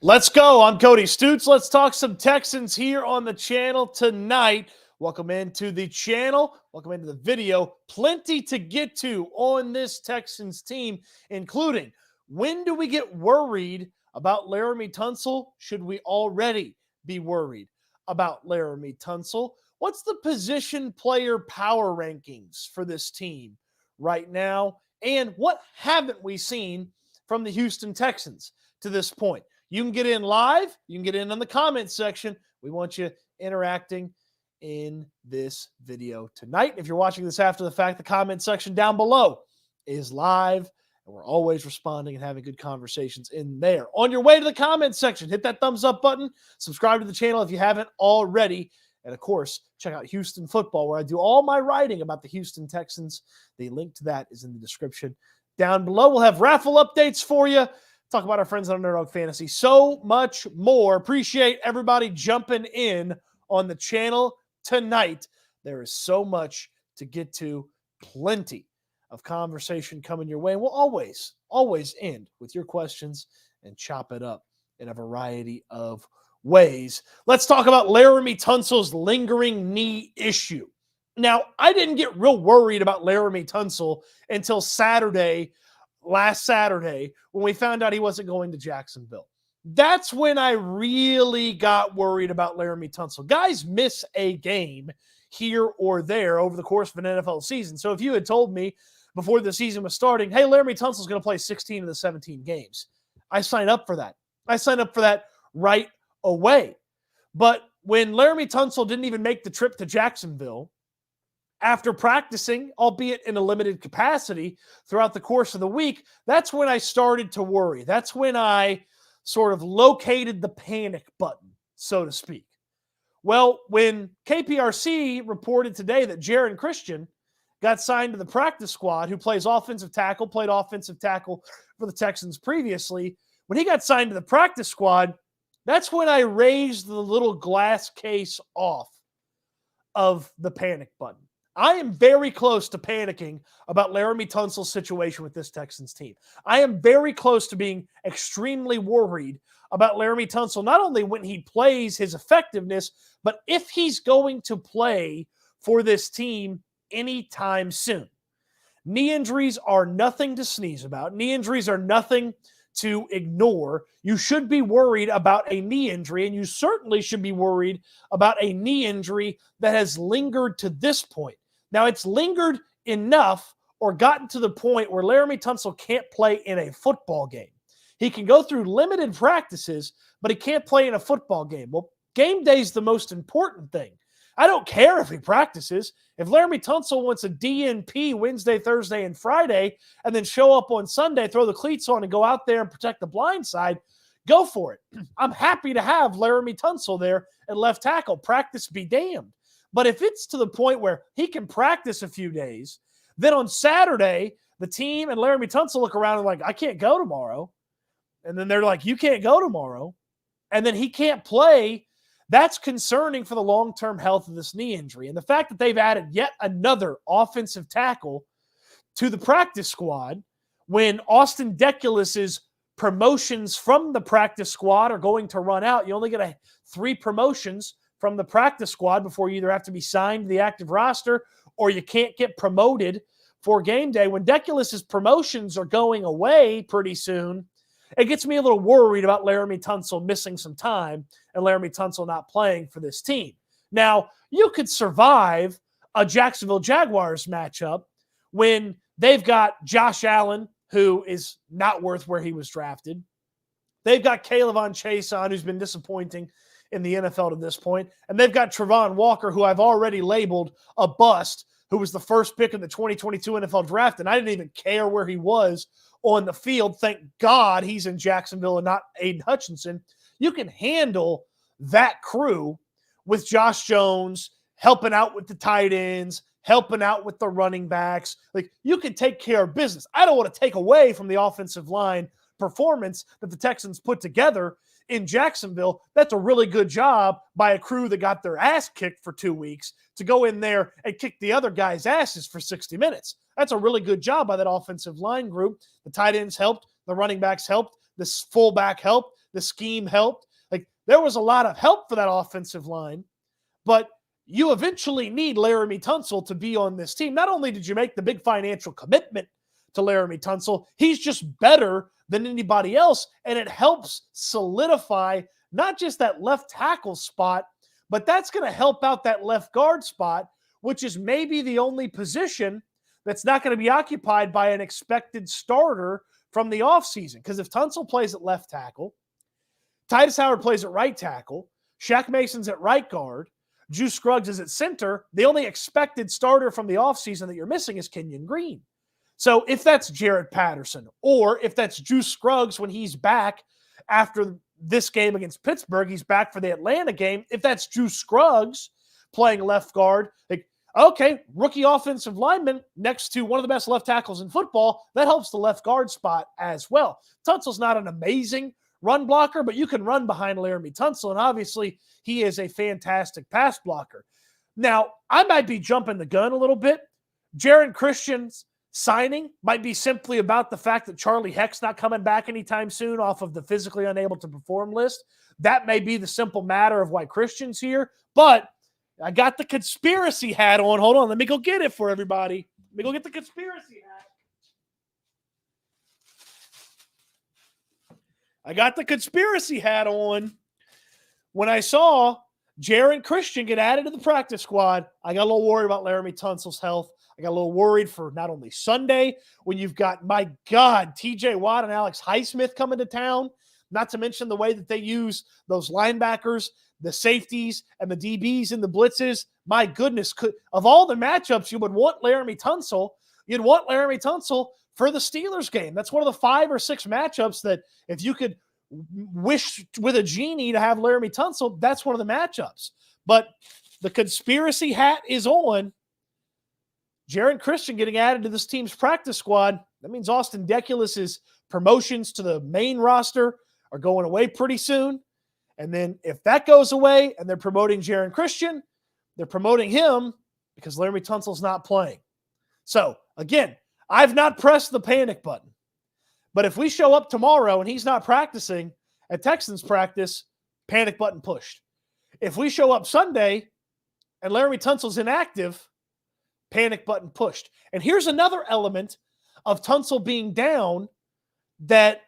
Let's go. I'm Cody Stoots. Let's talk some Texans here on the channel tonight. Welcome into the channel. Welcome into the video. Plenty to get to on this Texans team, including when do we get worried about Laremy Tunsil? Should we already be worried about Laremy Tunsil? What's the position player power rankings for this team right now? And what haven't we seen from the Houston Texans to this point? You can get in live. You can get in on the comment section. We want you interacting in this video tonight. If you're watching this after the fact, the comment section down below is live, and we're always responding and having good conversations in there. On your way to the comment section, hit that thumbs up button, subscribe to the channel if you haven't already, and of course, check out Houston Football, where I do all my writing about the Houston Texans. The link to that is in the description down below. We'll have raffle updates for you. Talk about our friends on Underdog Fantasy. So much more. Appreciate everybody jumping in on the channel tonight. There is so much to get to. Plenty of conversation coming your way. And we'll always end with your questions and chop it up in a variety of ways. Let's talk about Laremy Tunsil's lingering knee issue. Now, I didn't get real worried about Laremy Tunsil until last Saturday, when we found out he wasn't going to Jacksonville. That's when I really got worried about Laremy Tunsil. Guys miss a game here or there over the course of an NFL season. So if you had told me before the season was starting, hey, Laremy Tunsil's going to play 16 of the 17 games, I signed up for that. I signed up for that right away. But when Laremy Tunsil didn't even make the trip to Jacksonville, after practicing, albeit in a limited capacity, throughout the course of the week, that's when I started to worry. That's when I sort of located the panic button, so to speak. Well, when KPRC reported today that Jaron Christian got signed to the practice squad, who plays offensive tackle, played offensive tackle for the Texans previously, when he got signed to the practice squad, that's when I raised the little glass case off of the panic button. I am very close to panicking about Laremy Tunsil's situation with this Texans team. I am very close to being extremely worried about Laremy Tunsil, not only when he plays, his effectiveness, but if he's going to play for this team anytime soon. Knee injuries are nothing to sneeze about. Knee injuries are nothing to ignore. You should be worried about a knee injury, and you certainly should be worried about a knee injury that has lingered to this point. Now, it's lingered enough or gotten to the point where Laremy Tunsil can't play in a football game. He can go through limited practices, but he can't play in a football game. Well, game day is the most important thing. I don't care if he practices. If Laremy Tunsil wants a DNP Wednesday, Thursday, and Friday, and then show up on Sunday, throw the cleats on, and go out there and protect the blind side, go for it. I'm happy to have Laremy Tunsil there at left tackle. Practice be damned. But if it's to the point where he can practice a few days, then on Saturday, the team and Laremy Tunsil look around and like, I can't go tomorrow. And then they're like, you can't go tomorrow. And then he can't play. That's concerning for the long-term health of this knee injury. And the fact that they've added yet another offensive tackle to the practice squad when Austin Deculus's promotions from the practice squad are going to run out. You only get 3 promotions from the practice squad before you either have to be signed to the active roster or you can't get promoted for game day. When Deculus's promotions are going away pretty soon, it gets me a little worried about Laremy Tunsil missing some time and Laremy Tunsil not playing for this team. Now, you could survive a Jacksonville Jaguars matchup when they've got Josh Allen, who is not worth where he was drafted. They've got Kayvon Chason, who's been disappointing in the NFL to this point. And they've got Travon Walker, who I've already labeled a bust, who was the first pick in the 2022 NFL draft. And I didn't even care where he was on the field. Thank God he's in Jacksonville and not Aiden Hutchinson. You can handle that crew with Josh Jones helping out with the tight ends, helping out with the running backs. Like, you can take care of business. I don't want to take away from the offensive line performance that the Texans put together in Jacksonville. That's a really good job by a crew that got their ass kicked for 2 weeks to go in there and kick the other guys' asses for 60 minutes. That's a really good job by that offensive line group. The tight ends helped. The running backs helped. The fullback helped. the scheme helped. Like, there was a lot of help for that offensive line, but you eventually need Laremy Tunsil to be on this team. Not only did you make the big financial commitment to Laremy Tunsil, he's just better than anybody else, and it helps solidify not just that left tackle spot, but that's going to help out that left guard spot, which is maybe the only position that's not going to be occupied by an expected starter from the offseason. Because if Tunsil plays at left tackle, Titus Howard plays at right tackle, Shaq Mason's at right guard, Juice Scruggs is at center, the only expected starter from the offseason that you're missing is Kenyon Green. So if that's Jared Patterson, or if that's Juice Scruggs when he's back after this game against Pittsburgh, he's back for the Atlanta game. If that's Juice Scruggs playing left guard, like, okay, rookie offensive lineman next to one of the best left tackles in football, that helps the left guard spot as well. Tunsil's not an amazing run blocker, but you can run behind Laremy Tunsil, and obviously he is a fantastic pass blocker. Now, I might be jumping the gun a little bit. Jaron Christian's signing might be simply about the fact that Charlie Heck's not coming back anytime soon off of the physically unable to perform list. That may be the simple matter of why Christian's here, but I got the conspiracy hat on. Hold on, let me go get it for everybody. Let me go get the conspiracy hat. I got the conspiracy hat on. When I saw Jaron Christian get added to the practice squad, I got a little worried about Laremy Tunsil's health. I got a little worried for not only Sunday, when you've got, my God, TJ Watt and Alex Highsmith coming to town, not to mention the way that they use those linebackers, the safeties, and the DBs in the blitzes. My goodness, of all the matchups, you would want Laremy Tunsil. You'd want Laremy Tunsil for the Steelers game. That's one of the 5 or 6 matchups that if you could wish with a genie to have Laremy Tunsil, that's one of the matchups. But the conspiracy hat is on. Jaron Christian getting added to this team's practice squad. That means Austin Deculus's promotions to the main roster are going away pretty soon. And then if that goes away and they're promoting Jaron Christian, they're promoting him because Laremy Tunsil's not playing. So, again, I've not pressed the panic button. But if we show up tomorrow and he's not practicing at Texans practice, panic button pushed. If we show up Sunday and Laremy Tunsil's inactive, panic button pushed. And here's another element of Tunsil being down that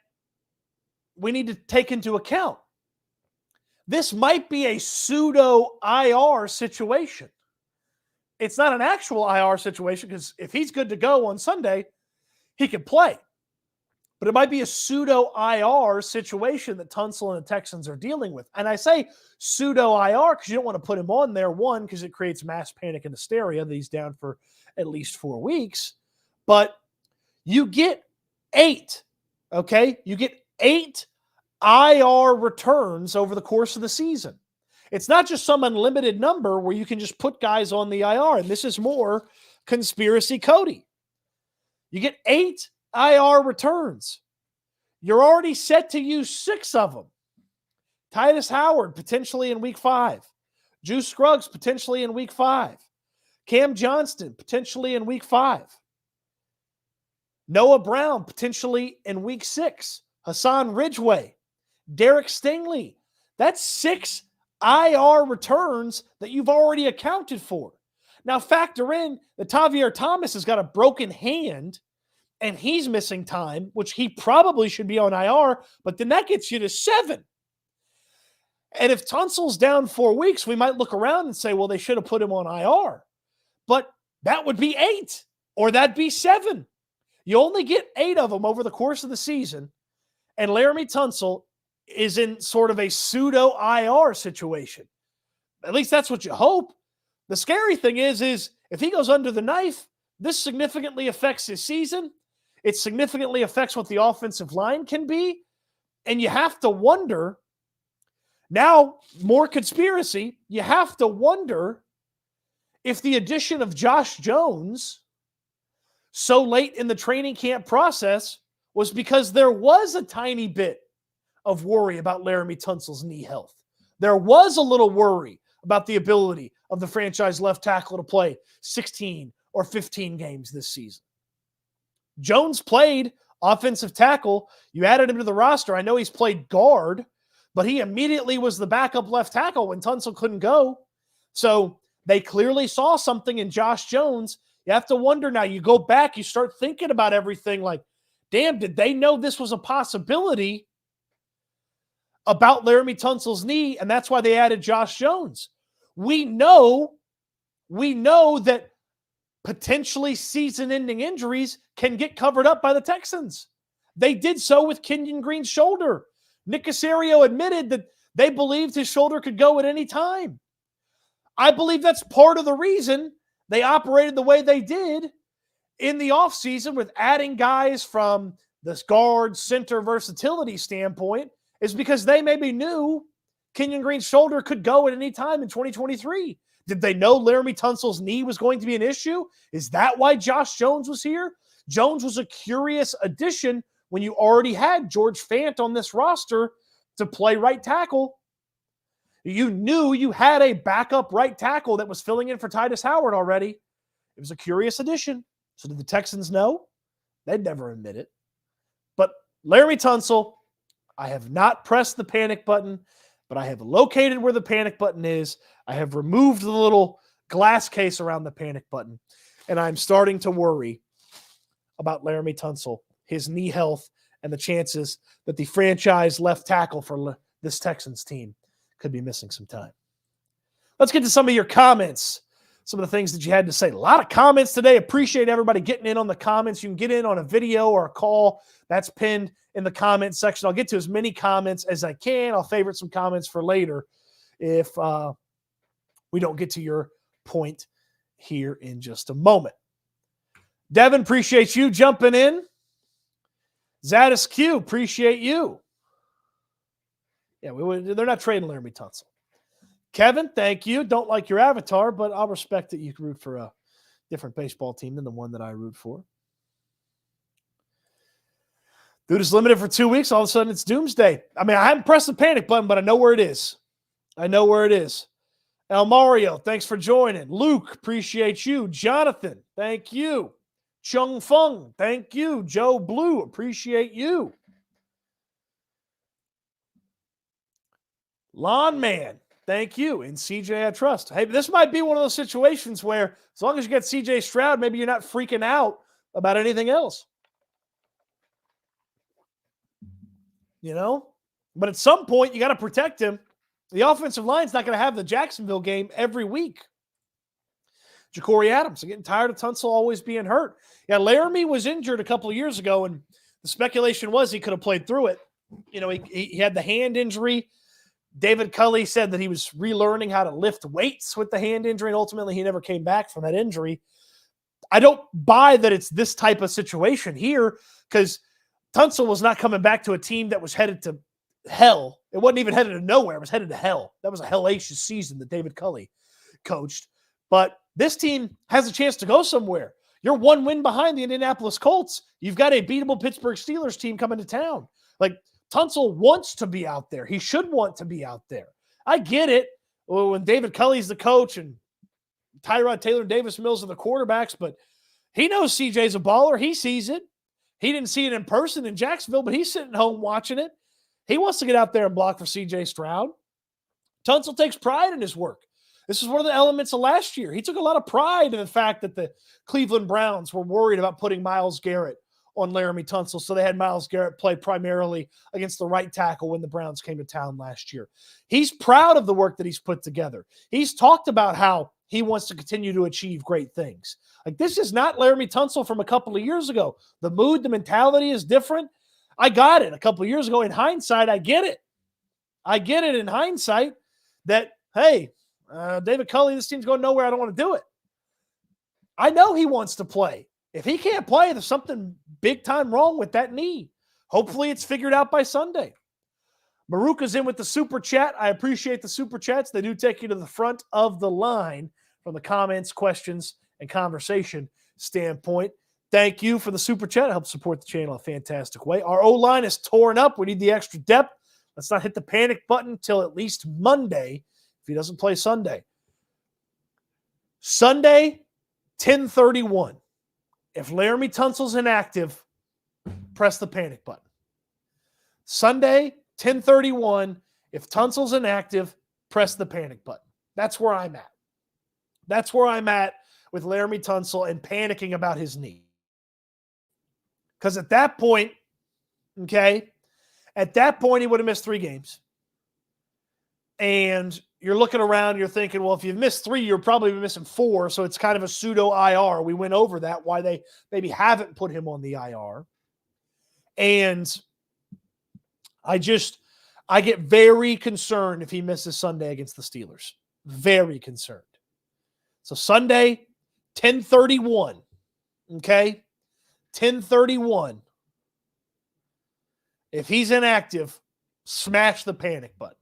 we need to take into account. This might be a pseudo IR situation. It's not an actual IR situation because if he's good to go on Sunday, he can play. But it might be a pseudo IR situation that Tunsil and the Texans are dealing with. And I say pseudo IR because you don't want to put him on there, one, because it creates mass panic and hysteria that he's down for at least 4 weeks. But you get 8, okay? You get 8 IR returns over the course of the season. It's not just some unlimited number where you can just put guys on the IR. And this is more conspiracy Cody. You get 8 IR returns. You're already set to use 6 of them. Titus Howard potentially in week 5. Juice Scruggs potentially in week 5. Cam Johnston potentially in week 5. Noah Brown potentially in week 6. Hassan Ridgeway. Derek Stingley. That's 6 IR returns that you've already accounted for. Now factor in that Tavier Thomas has got a broken hand and he's missing time, which he probably should be on IR, but then that gets you to 7. And if Tunsil's down 4 weeks, we might look around and say, well, they should have put him on IR. But that would be 8, or that'd be 7. You only get 8 of them over the course of the season, and Laremy Tunsil is in sort of a pseudo IR situation. At least that's what you hope. The scary thing is if he goes under the knife, this significantly affects his season. It significantly affects what the offensive line can be. And you have to wonder, now more conspiracy, you have to wonder if the addition of Josh Jones so late in the training camp process was because there was a tiny bit of worry about Laremy Tunsil's knee health. There was a little worry about the ability of the franchise left tackle to play 16 or 15 games this season. Jones played offensive tackle. You added him to the roster. I know he's played guard but he immediately was the backup left tackle when Tunsil couldn't go. So they clearly saw something in Josh Jones. You have to wonder now. You go back, you start thinking about everything like, damn, did they know this was a possibility about Laremy Tunsil's knee? And that's why they added Josh Jones. We know that potentially season-ending injuries can get covered up by the Texans. They did so with Kenyon Green's shoulder. Nick Caserio admitted that they believed his shoulder could go at any time. I believe that's part of the reason they operated the way they did in the offseason with adding guys from this guard center versatility standpoint, is because they maybe knew Kenyon Green's shoulder could go at any time in 2023. Did they know Laremy Tunsil's knee was going to be an issue? Is that why Josh Jones was here? Jones was a curious addition when you already had George Fant on this roster to play right tackle. You knew you had a backup right tackle that was filling in for Titus Howard already. It was a curious addition. So did the Texans know? They'd never admit it. But Laremy Tunsil, I have not pressed the panic button, but I have located where the panic button is. I have removed the little glass case around the panic button, and I'm starting to worry about Laremy Tunsil, his knee health, and the chances that the franchise left tackle for this Texans team could be missing some time. Let's get to some of your comments, some of the things that you had to say. A lot of comments today. Appreciate everybody getting in on the comments. You can get in on a video or a call. That's pinned in the comment section. I'll get to as many comments as I can. I'll favorite some comments for later if we don't get to your point here in just a moment. Devin, appreciate you jumping in. Zadis Q, appreciate you. Yeah, they're not trading Laremy Tunsil. Kevin, thank you. Don't like your avatar, but I'll respect that you can root for a different baseball team than the one that I root for. Dude is limited for 2 weeks. All of a sudden, it's doomsday. I mean, I haven't pressed the panic button, but I know where it is. El Mario, thanks for joining. Luke, appreciate you. Jonathan, thank you. Chung Fung, thank you. Joe Blue, appreciate you. Lawn Man, thank you. And CJ, I trust. Hey, this might be one of those situations where as long as you get CJ Stroud, maybe you're not freaking out about anything else. You know? But at some point, you got to protect him. The offensive line's not going to have the Jacksonville game every week. Ja'Cory Adams, I'm getting tired of Tunsil always being hurt. Yeah, Laremy was injured a couple of years ago, and the speculation was he could have played through it. You know, he had the hand injury. David Culley said that he was relearning how to lift weights with the hand injury, and ultimately he never came back from that injury. I don't buy that it's this type of situation here because Tunsil was not coming back to a team that was headed to hell. It wasn't even headed to nowhere. It was headed to hell. That was a hellacious season that David Culley coached. But this team has a chance to go somewhere. You're one win behind the Indianapolis Colts. You've got a beatable Pittsburgh Steelers team coming to town. Like, Tunsil wants to be out there. He should want to be out there. I get it when David Culley's the coach and Tyrod Taylor and Davis Mills are the quarterbacks, but he knows CJ's a baller. He sees it. He didn't see it in person in Jacksonville, but he's sitting home watching it. He wants to get out there and block for CJ Stroud. Tunsil takes pride in his work. This is one of the elements of last year. He took a lot of pride in the fact that the Cleveland Browns were worried about putting Myles Garrett on Laremy Tunsil, so they had Myles Garrett play primarily against the right tackle when the Browns came to town last year. He's proud of the work that he's put together. He's talked about how he wants to continue to achieve great things. Like, this is not Laremy Tunsil from a couple of years ago. The mood, the mentality is different. I got it a couple of years ago. In hindsight, I get it. I get it in hindsight that, hey, David Culley, this team's going nowhere. I don't want to do it. I know he wants to play. If he can't play, there's something big time wrong with that knee. Hopefully it's figured out by Sunday. Maruka's in with the super chat. I appreciate the super chats. They do take you to the front of the line from the comments, questions, and conversation standpoint. Thank you for the super chat. It helps support the channel in a fantastic way. Our O-line is torn up. We need the extra depth. Let's not hit the panic button until at least Monday if he doesn't play Sunday. Sunday, 10:31. If Laremy Tunsil's inactive, press the panic button. Sunday, 10:31. If Tunsil's inactive, press the panic button. That's where I'm at. That's where I'm at with Laremy Tunsil and panicking about his knee. Because at that point, okay, at that point, he would have missed 3 games. And you're looking around, you're thinking, well, if you've missed 3, you're probably missing 4. So it's kind of a pseudo IR. We went over that, why they maybe haven't put him on the IR. And I get very concerned if he misses Sunday against the Steelers. Very concerned. So Sunday, 10:31. Okay? 10:31. If he's inactive, smash the panic button.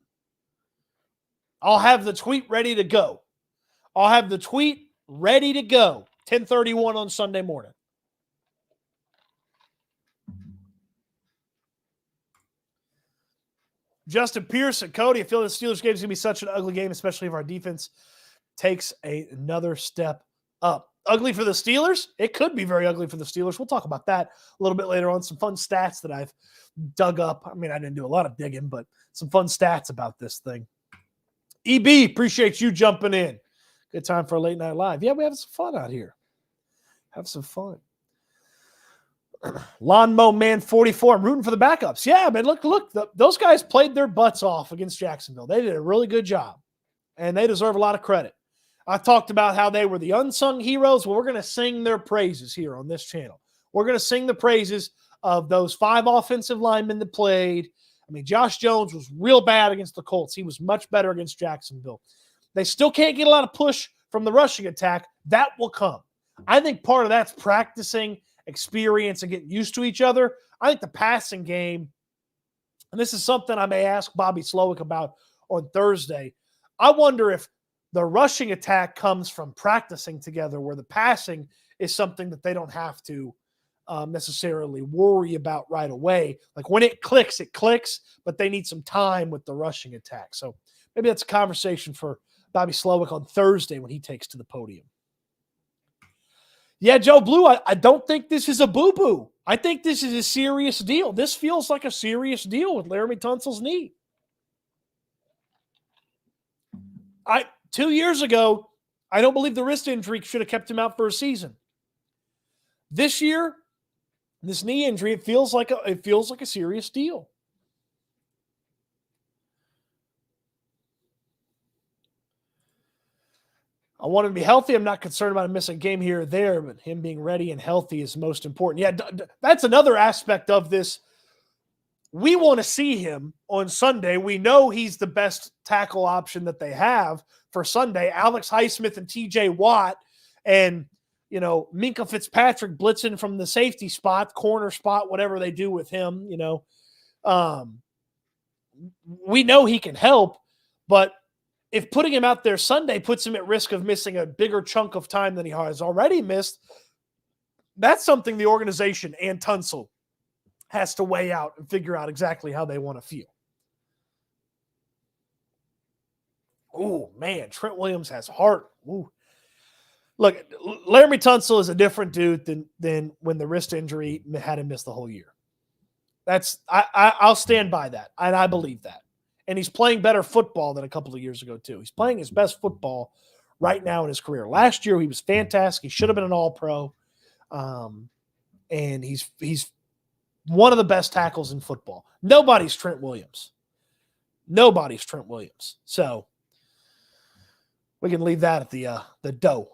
I'll have the tweet ready to go. 10:31 on Sunday morning. Justin Pearson, Cody, I feel the Steelers game is going to be such an ugly game, especially if our defense takes another step up. Ugly for the Steelers? It could be very ugly for the Steelers. We'll talk about that a little bit later on. Some fun stats that I've dug up. I mean, I didn't do a lot of digging, but some fun stats about this thing. EB, appreciate you jumping in. Good time for a late night live. Yeah, we have some fun out here. Have some fun. Lawnmower Man 44. I'm rooting for the backups. Yeah, man, look. Those guys played their butts off against Jacksonville. They did a really good job, and they deserve a lot of credit. I talked about how they were the unsung heroes. Well, we're going to sing their praises here on this channel. We're going to sing the praises of those 5 offensive linemen that played. I mean, Josh Jones was real bad against the Colts. He was much better against Jacksonville. They still can't get a lot of push from the rushing attack. That will come. I think part of that's practicing, experience, and getting used to each other. I think the passing game, and this is something I may ask Bobby Slowick about on Thursday, I wonder if the rushing attack comes from practicing together, where the passing is something that they don't have to necessarily worry about right away. Like when it clicks, but they need some time with the rushing attack. So maybe that's a conversation for Bobby Slowick on Thursday when he takes to the podium. Yeah, Joe Blue, I don't think this is a boo-boo. I think this is a serious deal. This feels like a serious deal with Laremy Tunsil's knee. 2 years ago, I don't believe the wrist injury should have kept him out for a season. This year, this knee injury, it feels like a serious deal. I want him to be healthy. I'm not concerned about him missing a game here or there, but him being ready and healthy is most important. Yeah, that's another aspect of this. We want to see him on Sunday. We know he's the best tackle option that they have for Sunday. Alex Highsmith and TJ Watt and, Minkah Fitzpatrick blitzing from the safety spot, corner spot, whatever they do with him, we know he can help, but if putting him out there Sunday puts him at risk of missing a bigger chunk of time than he has already missed, that's something the organization and Tunsil has to weigh out and figure out exactly how they want to feel. Oh, man, Trent Williams has heart. Ooh. Look, Laremy Tunsil is a different dude than when the wrist injury had him miss the whole year. I'll stand by that, and I believe that. And he's playing better football than a couple of years ago, too. He's playing his best football right now in his career. Last year, he was fantastic. He should have been an All-Pro. And he's one of the best tackles in football. Nobody's Trent Williams. So we can leave that at the dough.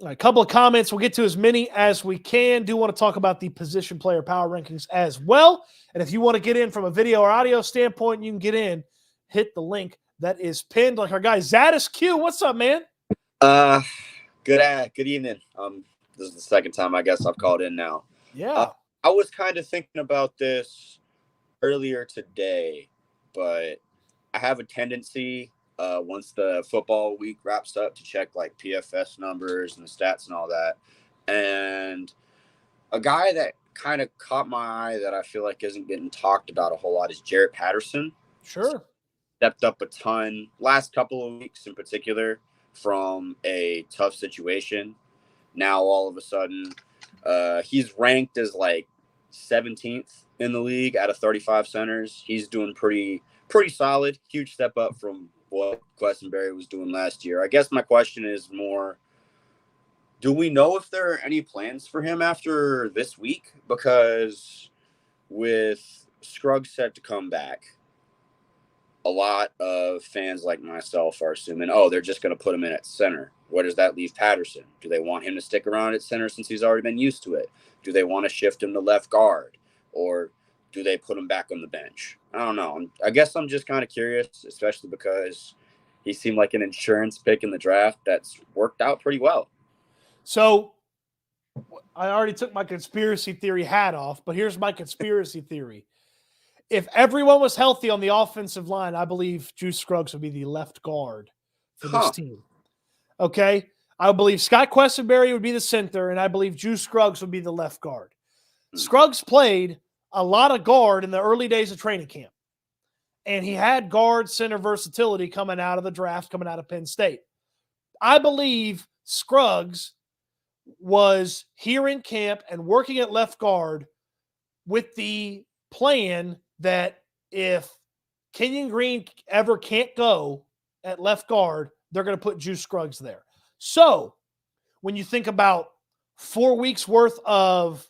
All right, a couple of comments. We'll get to as many as we can. Do want to talk about the position player power rankings as well. And if you want to get in from a video or audio standpoint, you can get in. Hit the link that is pinned. Like our guy Zadis Q. What's up, man? Good evening. This is the second time I guess I've called in now. Yeah. I was kind of thinking about this earlier today, but I have a tendency once the football week wraps up to check like PFS numbers and the stats and all that. And a guy that kind of caught my eye that I feel like isn't getting talked about a whole lot is Jarrett Patterson. Sure. Stepped up a ton last couple of weeks in particular from a tough situation. Now all of a sudden he's ranked as like 17th in the league out of 35 centers. He's doing pretty pretty solid. Huge step up from what Questenberry was doing last year. I guess my question is more, do we know if there are any plans for him after this week? Because with Scruggs set to come back, a lot of fans like myself are assuming, oh, they're just going to put him in at center. Where does that leave Patterson? Do they want him to stick around at center since he's already been used to it? Do they want to shift him to left guard? Or do they put him back on the bench? I don't know. I guess I'm just kind of curious, especially because he seemed like an insurance pick in the draft that's worked out pretty well. So I already took my conspiracy theory hat off, but here's my conspiracy theory. If everyone was healthy on the offensive line, I believe Juice Scruggs would be the left guard for this team. Okay? I believe Scott Questenberry would be the center, and I believe Juice Scruggs would be the left guard. Scruggs played a lot of guard in the early days of training camp, and he had guard center versatility coming out of the draft, coming out of Penn State. I believe Scruggs was here in camp and working at left guard with the plan that if Kenyon Green ever can't go at left guard, they're going to put Juice Scruggs there. So when you think about 4 weeks worth of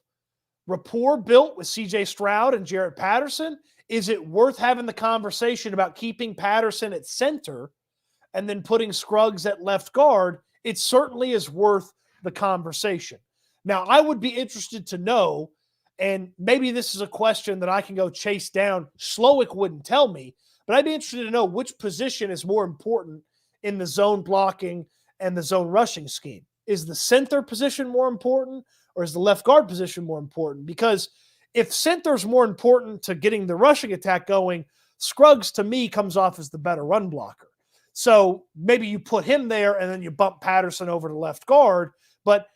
rapport built with CJ Stroud and Jarrett Patterson, is it worth having the conversation about keeping Patterson at center and then putting Scruggs at left guard? It certainly is worth the conversation. Now, I would be interested to know, and maybe this is a question that I can go chase down. Slowick wouldn't tell me, but I'd be interested to know which position is more important in the zone blocking and the zone rushing scheme. Is the center position more important, or is the left guard position more important? Because if center's more important to getting the rushing attack going, Scruggs, to me, comes off as the better run blocker. So maybe you put him there and then you bump Patterson over to left guard. But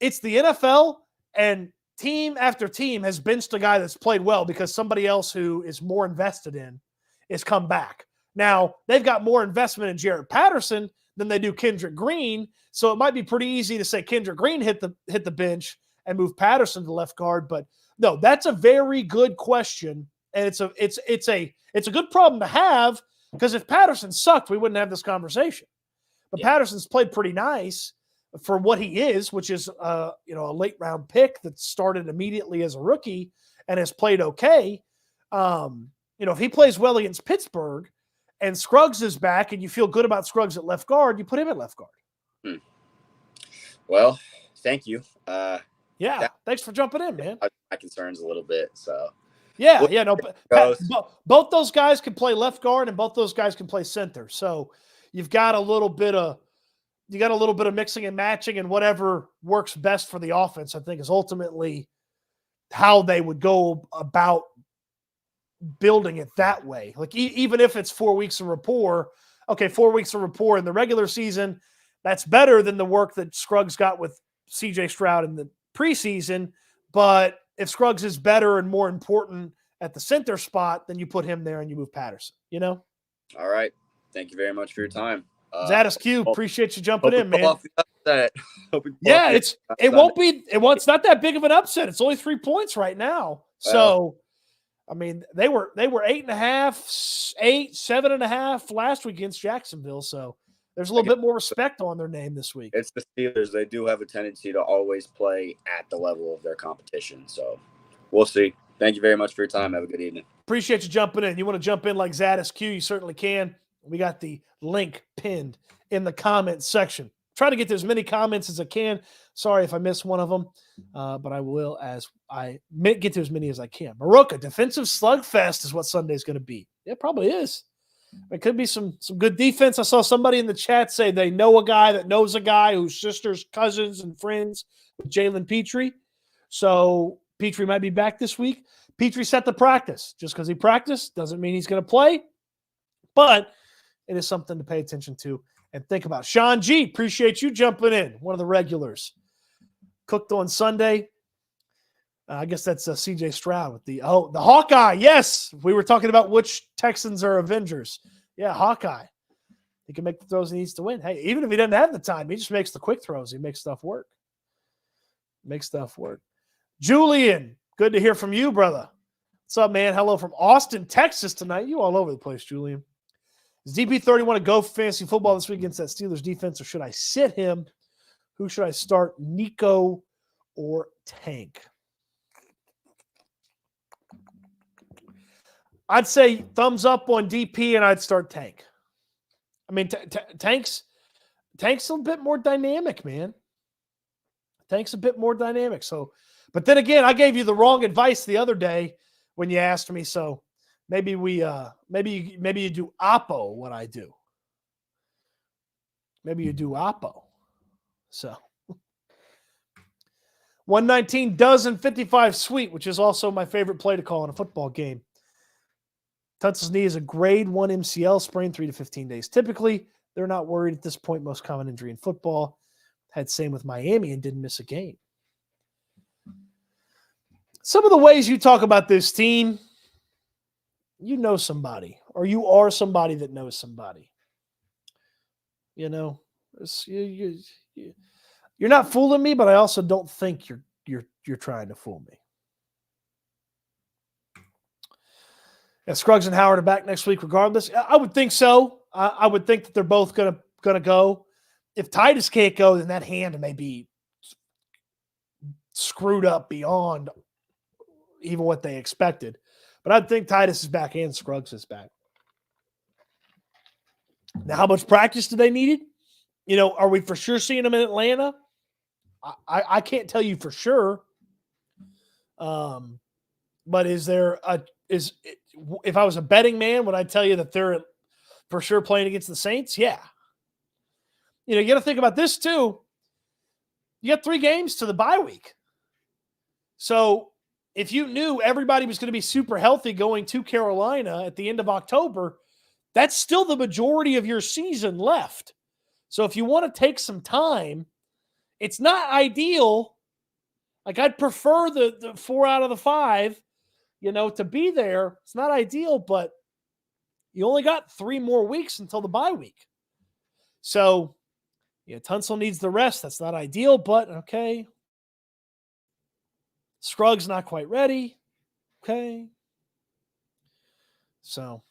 it's the NFL, and team after team has benched a guy that's played well because somebody else who is more invested in is come back. Now, they've got more investment in Jarrett Patterson than they do Kendrick Green, so it might be pretty easy to say Kendrick Green hit the bench and move Patterson to left guard. But no, that's a very good question, and it's a good problem to have, because if Patterson sucked, we wouldn't have this conversation. But Patterson's played pretty nice for what he is, which is a late round pick that started immediately as a rookie and has played okay. If he plays well against Pittsburgh and Scruggs is back and you feel good about Scruggs at left guard, you put him at left guard. Well, thank you. Thanks for jumping in, man. My concerns a little bit. So both those guys can play left guard and both those guys can play center. So you've got a little bit of mixing and matching, and whatever works best for the offense, I think, is ultimately how they would go about building it that way. Like even if it's 4 weeks of rapport, 4 weeks of rapport in the regular season, that's better than the work that Scruggs got with CJ Stroud in the preseason. But if Scruggs is better and more important at the center spot, then you put him there and you move Patterson, All right. Thank you very much for your time. Zadis Q, appreciate you jumping in, man. It's not that big of an upset. It's only 3 points right now. So, I mean, they were 8.5, 7.5 last week against Jacksonville. So there's a little bit more respect on their name this week. It's the Steelers. They do have a tendency to always play at the level of their competition. So we'll see. Thank you very much for your time. Have a good evening. Appreciate you jumping in. You want to jump in like Zadis Q, you certainly can. We got the link pinned in the comments section. Try to get to as many comments as I can. Sorry if I missed one of them, but I will as I get to as many as I can. Maroka, defensive slugfest is what Sunday's going to be. It probably is. It could be some good defense. I saw somebody in the chat say they know a guy that knows a guy whose sister's cousins and friends with Jalen Petrie. So Petrie might be back this week. Petrie set to practice. Just because he practiced doesn't mean he's going to play. But it is something to pay attention to and think about. Sean G, appreciate you jumping in. One of the regulars. Cooked on Sunday. I guess that's CJ Stroud with the Hawkeye. Yes, we were talking about which Texans are Avengers. Yeah, Hawkeye. He can make the throws he needs to win. Hey, even if he doesn't have the time, he just makes the quick throws. He makes stuff work. Julian, good to hear from you, brother. What's up, man? Hello from Austin, Texas tonight. You all over the place, Julian. Does DP30 want to go for fantasy football this week against that Steelers defense, or should I sit him? Who should I start, Nico or Tank? I'd say thumbs up on DP, and I'd start Tank. I mean, Tank's a bit more dynamic, man. Tank's a bit more dynamic. So, but then again, I gave you the wrong advice the other day when you asked me. So maybe maybe you do Oppo what I do. Maybe you do Oppo. So 119 dozen 55 sweet, which is also my favorite play to call in a football game. Tunsil's knee is a grade 1 MCL sprain, 3 to 15 days. Typically, they're not worried at this point. Most common injury in football. Had same with Miami and didn't miss a game. Some of the ways you talk about this team, you know somebody, or you are somebody that knows somebody. You know, you're not fooling me, but I also don't think you're trying to fool me. Yeah, Scruggs and Howard are back next week regardless. I would think so. I would think that they're both gonna go. If Titus can't go, then that hand may be screwed up beyond even what they expected. But I think Titus is back and Scruggs is back. Now, how much practice do they need? You know, are we for sure seeing them in Atlanta? I can't tell you for sure. But if I was a betting man, would I tell you that they're for sure playing against the Saints? Yeah. You know, you got to think about this too. You got 3 games to the bye week. So if you knew everybody was going to be super healthy going to Carolina at the end of October, that's still the majority of your season left. So if you want to take some time, it's not ideal. Like, I'd prefer the 4 out of the 5, you know, to be there. It's not ideal, but you only got 3 more weeks until the bye week. So, yeah, Tunsil needs the rest. That's not ideal, but okay. Scruggs not quite ready. Okay. So,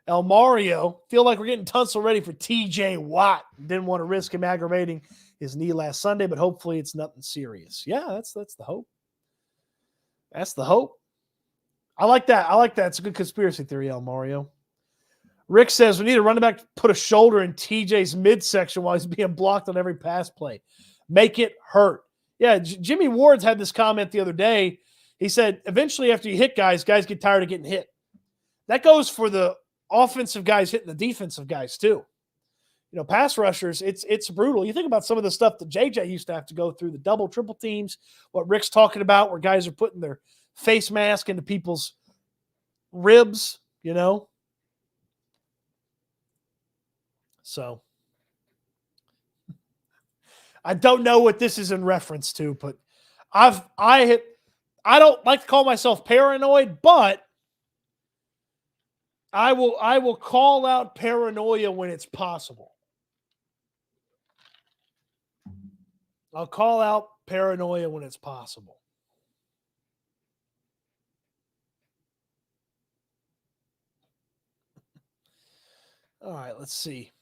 El Mario, feel like we're getting Tunsil ready for TJ Watt. Didn't want to risk him aggravating his knee last Sunday, but hopefully it's nothing serious. Yeah, that's the hope. That's the hope. I like that. It's a good conspiracy theory, El Mario. Rick says we need a running back to put a shoulder in TJ's midsection while he's being blocked on every pass play. Make it hurt. Yeah, Jimmy Ward's had this comment the other day. He said, eventually after you hit guys get tired of getting hit. That goes for the offensive guys hitting the defensive guys too. You know, pass rushers, it's brutal. You think about some of the stuff that JJ used to have to go through, the double, triple teams, what Rick's talking about, where guys are putting their face mask into people's ribs, you know. So I don't know what this is in reference to, but I don't like to call myself paranoid, but I will call out paranoia when it's possible. I'll call out paranoia when it's possible. All right, let's see.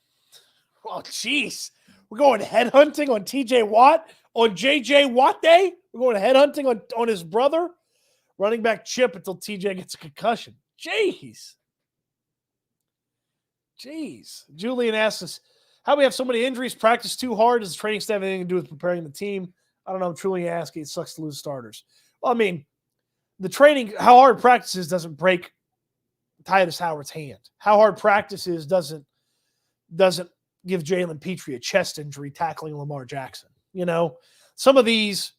Oh, jeez. We're going headhunting on TJ Watt on JJ Watt Day? We're going headhunting on his brother? Running back Chip until TJ gets a concussion. Jeez. Julian asks us, how do we have so many injuries? Practice too hard? Does the training staff have anything to do with preparing the team? I don't know. I'm truly asking. It sucks to lose starters. Well, I mean, the training, how hard practice is doesn't break Titus Howard's hand. How hard practice is doesn't give Jalen Petrie a chest injury tackling Lamar Jackson. You know, some of these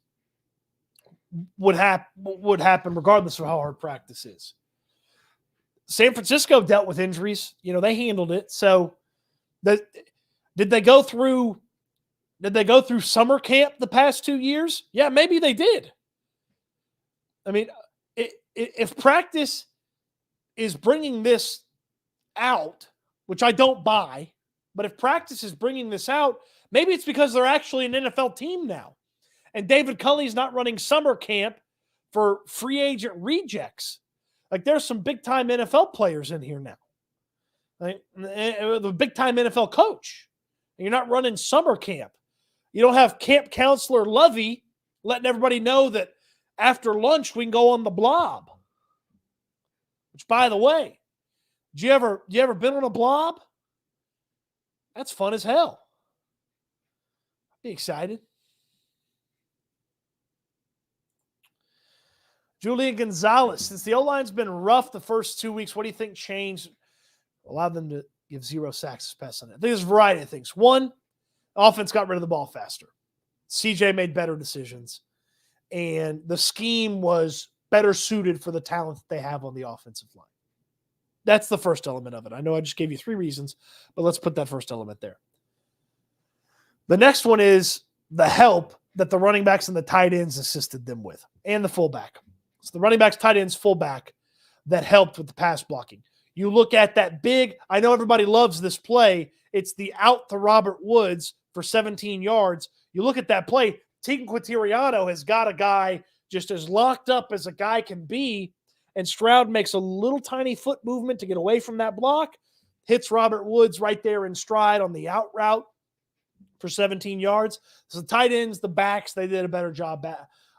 would happen regardless of how hard practice is. San Francisco dealt with injuries. You know, they handled it. So did they go through summer camp the past 2 years? Yeah, maybe they did. I mean, if practice is bringing this out, which I don't buy, but if practice is bringing this out, maybe it's because they're actually an NFL team now. And David Culley's not running summer camp for free agent rejects. Like there's some big-time NFL players in here now. Right? The big-time NFL coach. And you're not running summer camp. You don't have camp counselor Lovey letting everybody know that after lunch we can go on the blob. Which, by the way, you ever been on a blob? That's fun as hell. Be excited. Julian Gonzalez, since the O-line's been rough the first 2 weeks, what do you think changed? Allowed them to give 0 sacks this past Sunday. I think there's a variety of things. One, offense got rid of the ball faster. CJ made better decisions. And the scheme was better suited for the talent that they have on the offensive line. That's the first element of it. I know I just gave you 3 reasons, but let's put that first element there. The next one is the help that the running backs and the tight ends assisted them with, and the fullback. So the running backs, tight ends, fullback that helped with the pass blocking. You look at that big, I know everybody loves this play. It's the out to Robert Woods for 17 yards. You look at that play, Tegan Quintiriano has got a guy just as locked up as a guy can be, and Stroud makes a little tiny foot movement to get away from that block, hits Robert Woods right there in stride on the out route for 17 yards. So the tight ends, the backs, they did a better job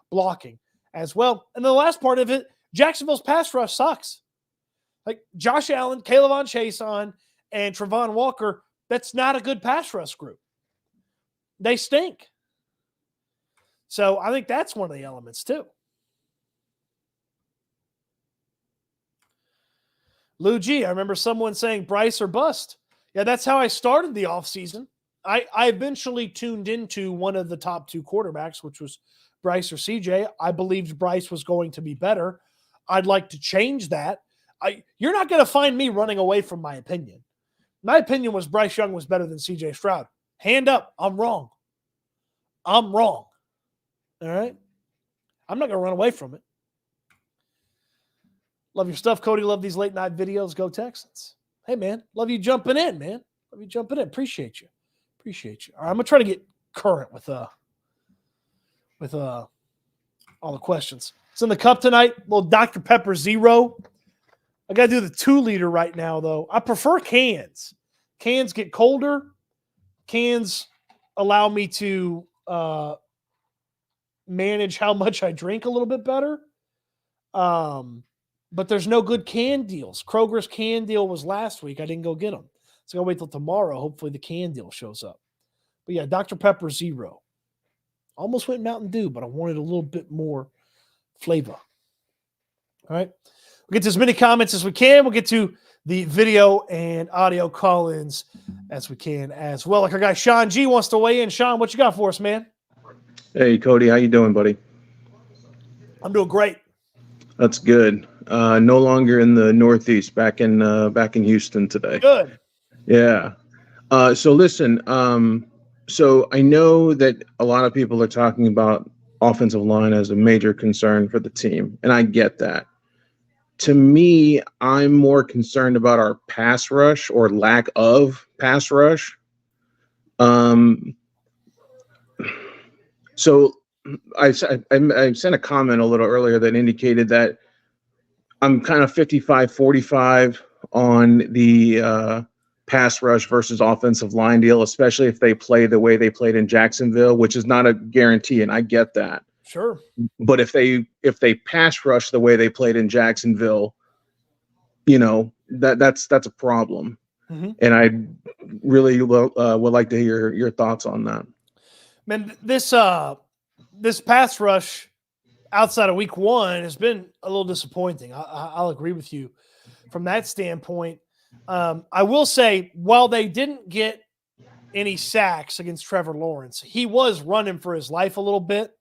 blocking as well. And the last part of it, Jacksonville's pass rush sucks. Like Josh Allen, Caleb Chason, and Travon Walker, that's not a good pass rush group. They stink. So I think that's one of the elements too. Lou G, I remember someone saying Bryce or bust. Yeah, that's how I started the offseason. I eventually tuned into one of the top 2 quarterbacks, which was Bryce or CJ. I believed Bryce was going to be better. I'd like to change that. You're not going to find me running away from my opinion. My opinion was Bryce Young was better than CJ Stroud. Hand up, I'm wrong. I'm wrong. All right? I'm not going to run away from it. Love your stuff, Cody. Love these late night videos. Go Texans. Hey, man. Love you jumping in, man. Love you jumping in. Appreciate you. Appreciate you. All right, I'm going to try to get current with all the questions. It's in the cup tonight. Little Dr. Pepper Zero. I got to do the 2-liter right now, though. I prefer cans. Cans get colder. Cans allow me to manage how much I drink a little bit better. But there's no good can deals. Kroger's can deal was last week. I didn't go get them. So I'll wait till tomorrow. Hopefully the can deal shows up. But yeah, Dr. Pepper Zero. Almost went Mountain Dew, but I wanted a little bit more flavor. All right. We'll get to as many comments as we can. We'll get to the video and audio call-ins as we can as well. Like our guy Sean G wants to weigh in. Sean, what you got for us, man? Hey, Cody. How you doing, buddy? I'm doing great. That's good. No longer in the Northeast, back in Houston today. Good. Yeah. So listen, so I know that a lot of people are talking about offensive line as a major concern for the team, and I get that. To me, I'm more concerned about our pass rush or lack of pass rush. So I sent a comment a little earlier that indicated that I'm kind of 55-45 on the pass rush versus offensive line deal, especially if they play the way they played in Jacksonville, which is not a guarantee, and I get that. Sure. But if they pass rush the way they played in Jacksonville, that's a problem. Mm-hmm. And I really would like to hear your thoughts on that. Man, this pass rush outside of week 1 has been a little disappointing. I'll agree with you from that standpoint. I will say, while they didn't get any sacks against Trevor Lawrence, he was running for his life a little bit.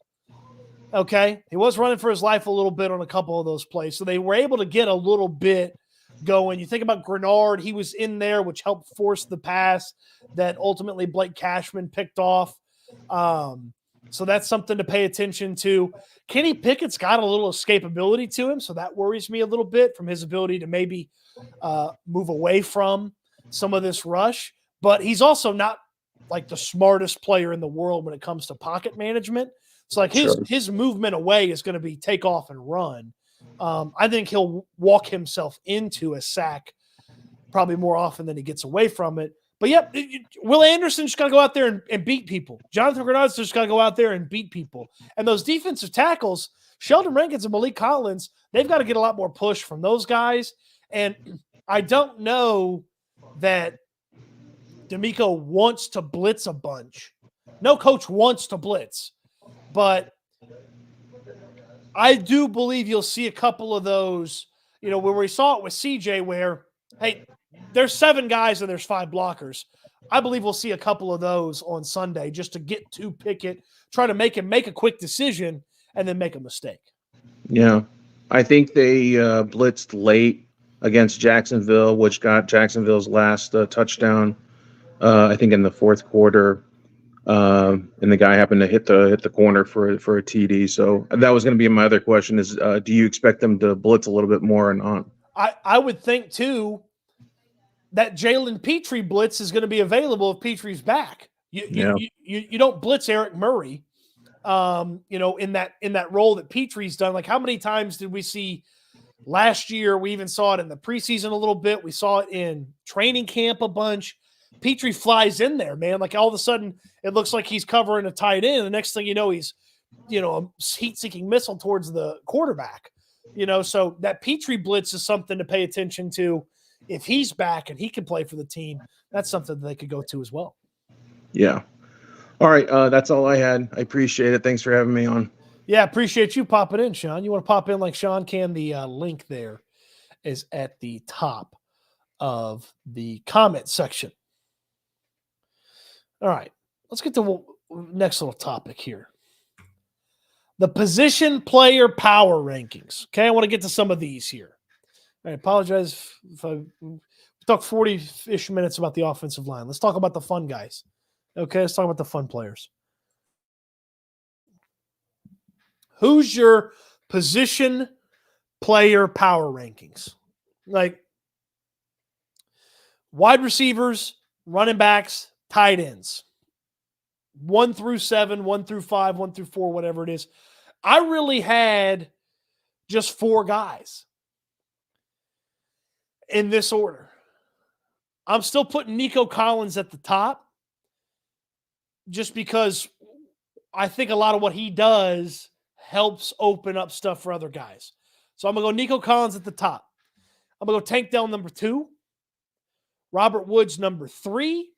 Okay? He was running for his life a little bit on a couple of those plays. So they were able to get a little bit going. You think about Grenard, he was in there, which helped force the pass that ultimately Blake Cashman picked off. So that's something to pay attention to. Kenny Pickett's got a little escapability to him, so that worries me a little bit from his ability to maybe move away from some of this rush. But he's also not like the smartest player in the world when it comes to pocket management. So like his movement away is going to be take off and run. I think he'll walk himself into a sack probably more often than he gets away from it. But yep, Will Anderson just got to go out there and beat people. Jonathan Grenard's just got to go out there and beat people. And those defensive tackles, Sheldon Rankins and Malik Collins, they've got to get a lot more push from those guys. And I don't know that D'Amico wants to blitz a bunch. No coach wants to blitz. But I do believe you'll see a couple of those, where we saw it with CJ where, hey, there's 7 guys and there's 5 blockers. I believe we'll see a couple of those on Sunday just to get to Pickett, try to make him make a quick decision and then make a mistake. Yeah. I think they blitzed late against Jacksonville, which got Jacksonville's last touchdown, I think in the fourth quarter. And the guy happened to hit the corner for a TD. So that was going to be my other question is, do you expect them to blitz a little bit more or not? I would think, too, that Jalen Petrie blitz is going to be available if Petrie's back. You don't blitz Eric Murray, in that role that Petrie's done. Like, how many times did we see last year? We even saw it in the preseason a little bit. We saw it in training camp a bunch. Petrie flies in there, man. Like, all of a sudden, it looks like he's covering a tight end. The next thing you know, he's, a heat-seeking missile towards the quarterback. So that Petrie blitz is something to pay attention to. If he's back and he can play for the team, that's something that they could go to as well. Yeah. All right. That's all I had. I appreciate it. Thanks for having me on. Yeah, appreciate you popping in, Sean. You want to pop in like Sean can? The link there is at the top of the comment section. All right. Let's get to next little topic here. The position player power rankings. Okay, I want to get to some of these here. I apologize if I talk 40-ish minutes about the offensive line. Let's talk about the fun guys. Okay, let's talk about the fun players. Who's your position player power rankings? Like wide receivers, running backs, tight ends. 1 through 7, 1 through 5, 1 through 4, whatever it is. I really had just 4 guys in this order. I'm still putting Nico Collins at the top just because I think a lot of what he does helps open up stuff for other guys. So I'm going to go Nico Collins at the top. I'm going to go Tank Dell number 2, Robert Woods number 3,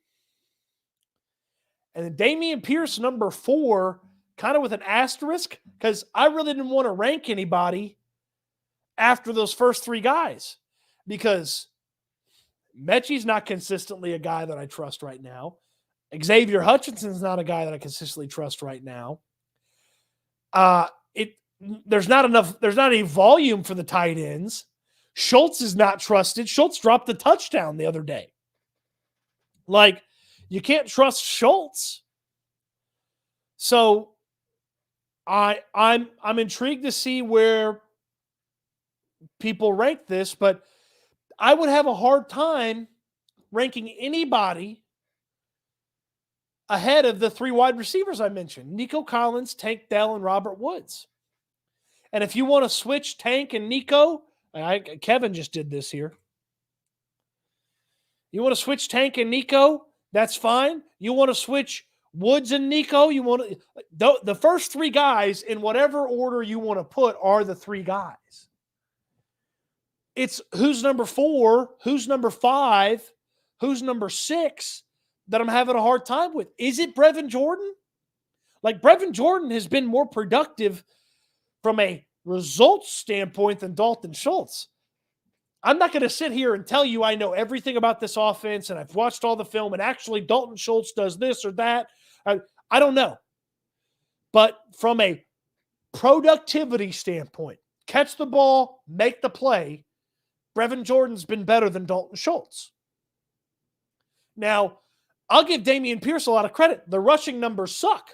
and then Dameon Pierce number 4, kind of with an asterisk, because I really didn't want to rank anybody after those first 3 guys. Because Mechie's not consistently a guy that I trust right now. Xavier Hutchinson's not a guy that I consistently trust right now. There's not any volume for the tight ends. Schultz is not trusted. Schultz dropped the touchdown the other day. Like, you can't trust Schultz. So I'm intrigued to see where people rank this, but I would have a hard time ranking anybody ahead of the 3 wide receivers I mentioned, Nico Collins, Tank Dell, and Robert Woods. And if you want to switch Tank and Nico, Kevin just did this here. You want to switch Tank and Nico, that's fine. You want to switch Woods and Nico, the first 3 guys in whatever order you want to put are the 3 guys. It's who's number 4, who's number 5, who's number 6 that I'm having a hard time with. Is it Brevin Jordan? Like, Brevin Jordan has been more productive from a results standpoint than Dalton Schultz. I'm not going to sit here and tell you I know everything about this offense and I've watched all the film and actually Dalton Schultz does this or that. I don't know. But from a productivity standpoint, catch the ball, make the play, Brevin Jordan's been better than Dalton Schultz. Now, I'll give Dameon Pierce a lot of credit. The rushing numbers suck.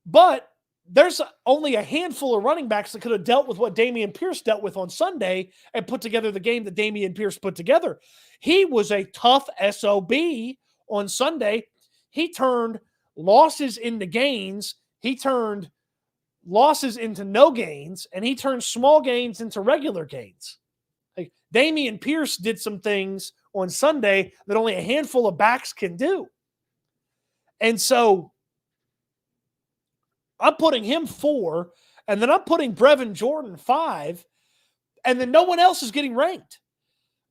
But there's only a handful of running backs that could have dealt with what Dameon Pierce dealt with on Sunday and put together the game that Dameon Pierce put together. He was a tough SOB on Sunday. He turned losses into gains he turned losses into no gains, and he turned small gains into regular gains. Like Dameon Pierce did some things on Sunday that only a handful of backs can do. And so I'm putting him 4, and then I'm putting Brevin Jordan 5, and then no one else is getting ranked.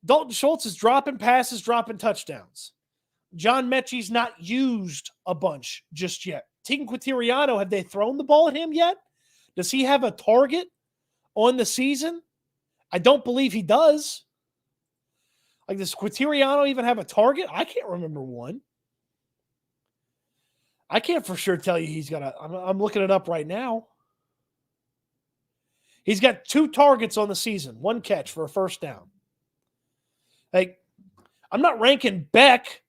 Dalton Schultz is dropping passes, dropping touchdowns. John Mechie's not used a bunch just yet. Tegan Quintiriano, have they thrown the ball at him yet? Does he have a target on the season? I don't believe he does. Like, does Quintiriano even have a target? I can't remember one. I can't for sure tell you he's got a. I'm looking it up right now. He's got 2 targets on the season, 1 catch for a first down. Like, I'm not ranking Beck.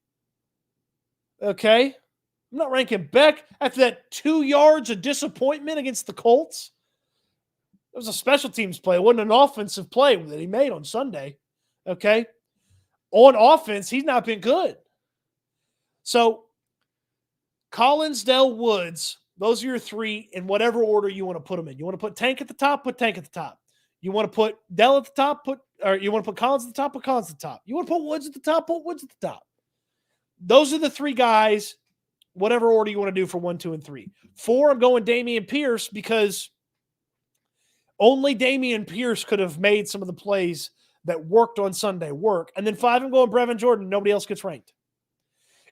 Okay? I'm not ranking Beck after that 2 yards of disappointment against the Colts. It was a special teams play. It wasn't an offensive play that he made on Sunday. Okay? On offense, he's not been good. So, Collins, Dell, Woods, those are your 3 in whatever order you want to put them in. You want to put Tank at the top, put Tank at the top. You want to put Dell at the top, you want to put Collins at the top, put Collins at the top. You want to put Woods at the top, put Woods at the top. Those are the 3 guys, whatever order you want to do for 1, 2, and 3. 4, I'm going Dameon Pierce because only Dameon Pierce could have made some of the plays that worked on Sunday work. And then 5, I'm going Brevin Jordan. Nobody else gets ranked.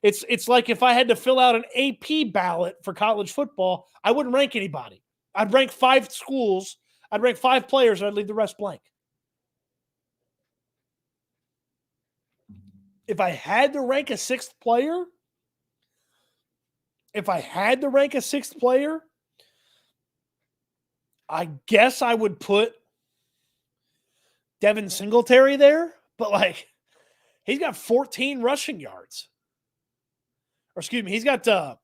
It's like if I had to fill out an AP ballot for college football, I wouldn't rank anybody. I'd rank 5 schools. I'd rank 5 players, and I'd leave the rest blank. If I had to rank a 6th player, I guess I would put Devin Singletary there, but like he's got 14 rushing yards. Or excuse me, he's got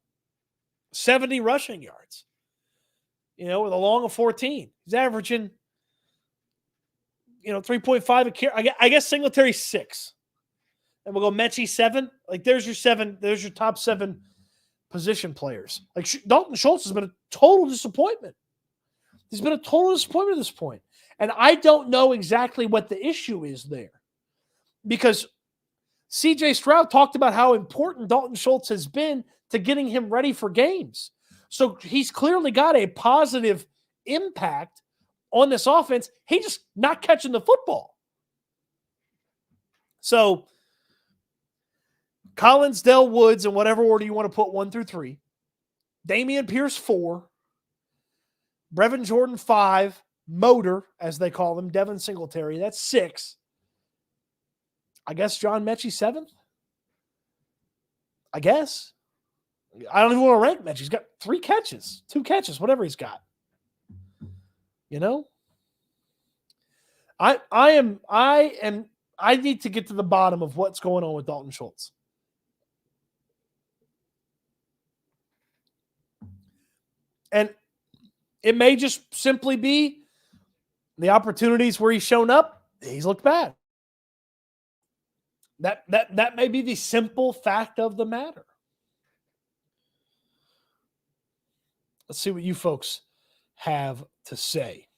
70 rushing yards. With a long of 14. He's averaging, 3.5 a carry. I guess Singletary 6. And we'll go Mechie 7. Like there's your top 7 position players. Like Dalton Schultz has been a total disappointment. He's been a total disappointment at this point. And I don't know exactly what the issue is there. Because CJ Stroud talked about how important Dalton Schultz has been to getting him ready for games. So he's clearly got a positive impact on this offense. He's just not catching the football. So Collins, Dell, Woods, in whatever order you want to put 1 through 3. Dameon Pierce 4. Brevin Jordan 5. Motor, as they call him, Devin Singletary. That's 6. I guess John Mechie 7th. I guess. I don't even want to rank Mechie. He's got 3 catches, 2 catches, whatever he's got. I need to get to the bottom of what's going on with Dalton Schultz. And it may just simply be the opportunities where he's shown up, he's looked bad. That may be the simple fact of the matter. Let's see what you folks have to say.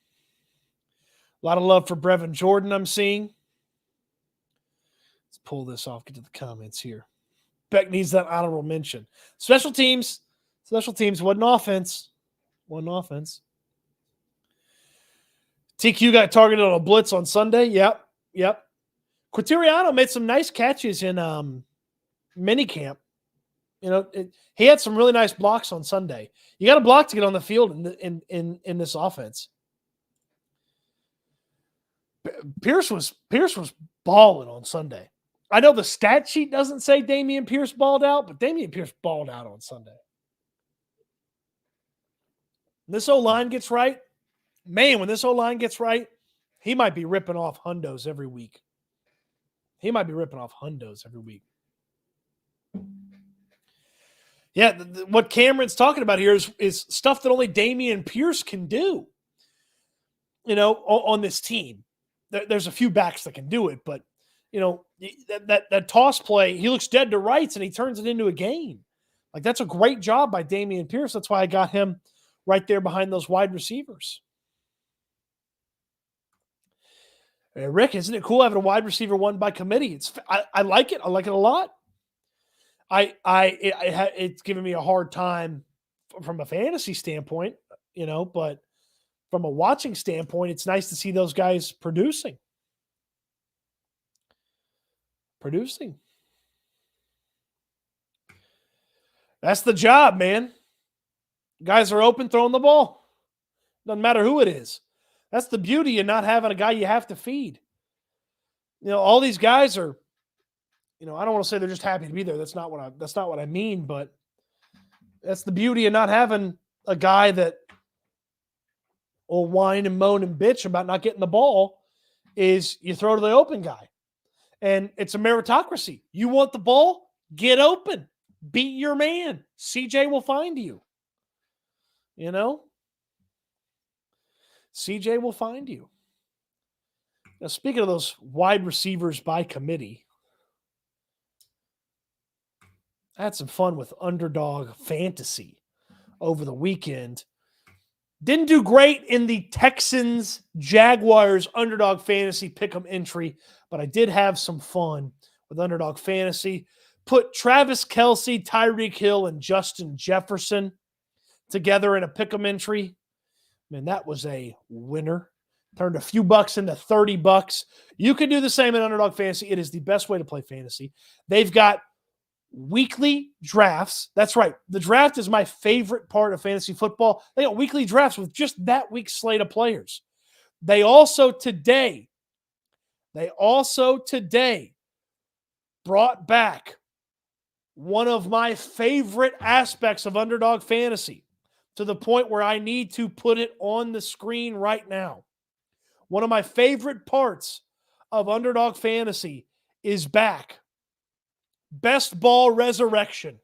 A lot of love for Brevin Jordan I'm seeing. Let's pull this off, get to the comments here. Beck needs that honorable mention. Special teams wasn't offense. TQ got targeted on a blitz on Sunday. Yep. Quintiriano made some nice catches in minicamp. He had some really nice blocks on Sunday. You got to block to get on the field in this offense. Pierce was balling on Sunday. I know the stat sheet doesn't say Dameon Pierce balled out, but Dameon Pierce balled out on Sunday. This O-line gets right. Man, when this O-line gets right, he might be ripping off hundos every week. Yeah, what Cameron's talking about here is stuff that only Dameon Pierce can do, on this team. There's a few backs that can do it, but, that toss play, he looks dead to rights and he turns it into a gain. Like, that's a great job by Dameon Pierce. That's why I got him right there behind those wide receivers. Hey, Rick, isn't it cool having a wide receiver one by committee? I like it. I like it a lot. It's giving me a hard time from a fantasy standpoint, but from a watching standpoint, it's nice to see those guys producing. That's the job, man. Guys are open, throwing the ball. Doesn't matter who it is. That's the beauty of not having a guy you have to feed. All these guys are, I don't want to say they're just happy to be there. That's not what I mean, but that's the beauty of not having a guy that will whine and moan and bitch about not getting the ball. Is you throw to the open guy. And it's a meritocracy. You want the ball? Get open. Beat your man. CJ will find you. CJ will find you. Now, speaking of those wide receivers by committee, I had some fun with Underdog Fantasy over the weekend. Didn't do great in the Texans Jaguars Underdog Fantasy Pick'em entry, but I did have some fun with Underdog Fantasy. Put Travis Kelce, Tyreek Hill, and Justin Jefferson together in a Pick'em entry. Man, that was a winner. Turned a few bucks into $30. You can do the same in Underdog Fantasy. It is the best way to play fantasy. They've got weekly drafts. That's right. The draft is my favorite part of fantasy football. They got weekly drafts with just that week's slate of players. They also today brought back one of my favorite aspects of Underdog Fantasy to the point where I need to put it on the screen right now. One of my favorite parts of Underdog Fantasy is back. Best Ball Resurrection.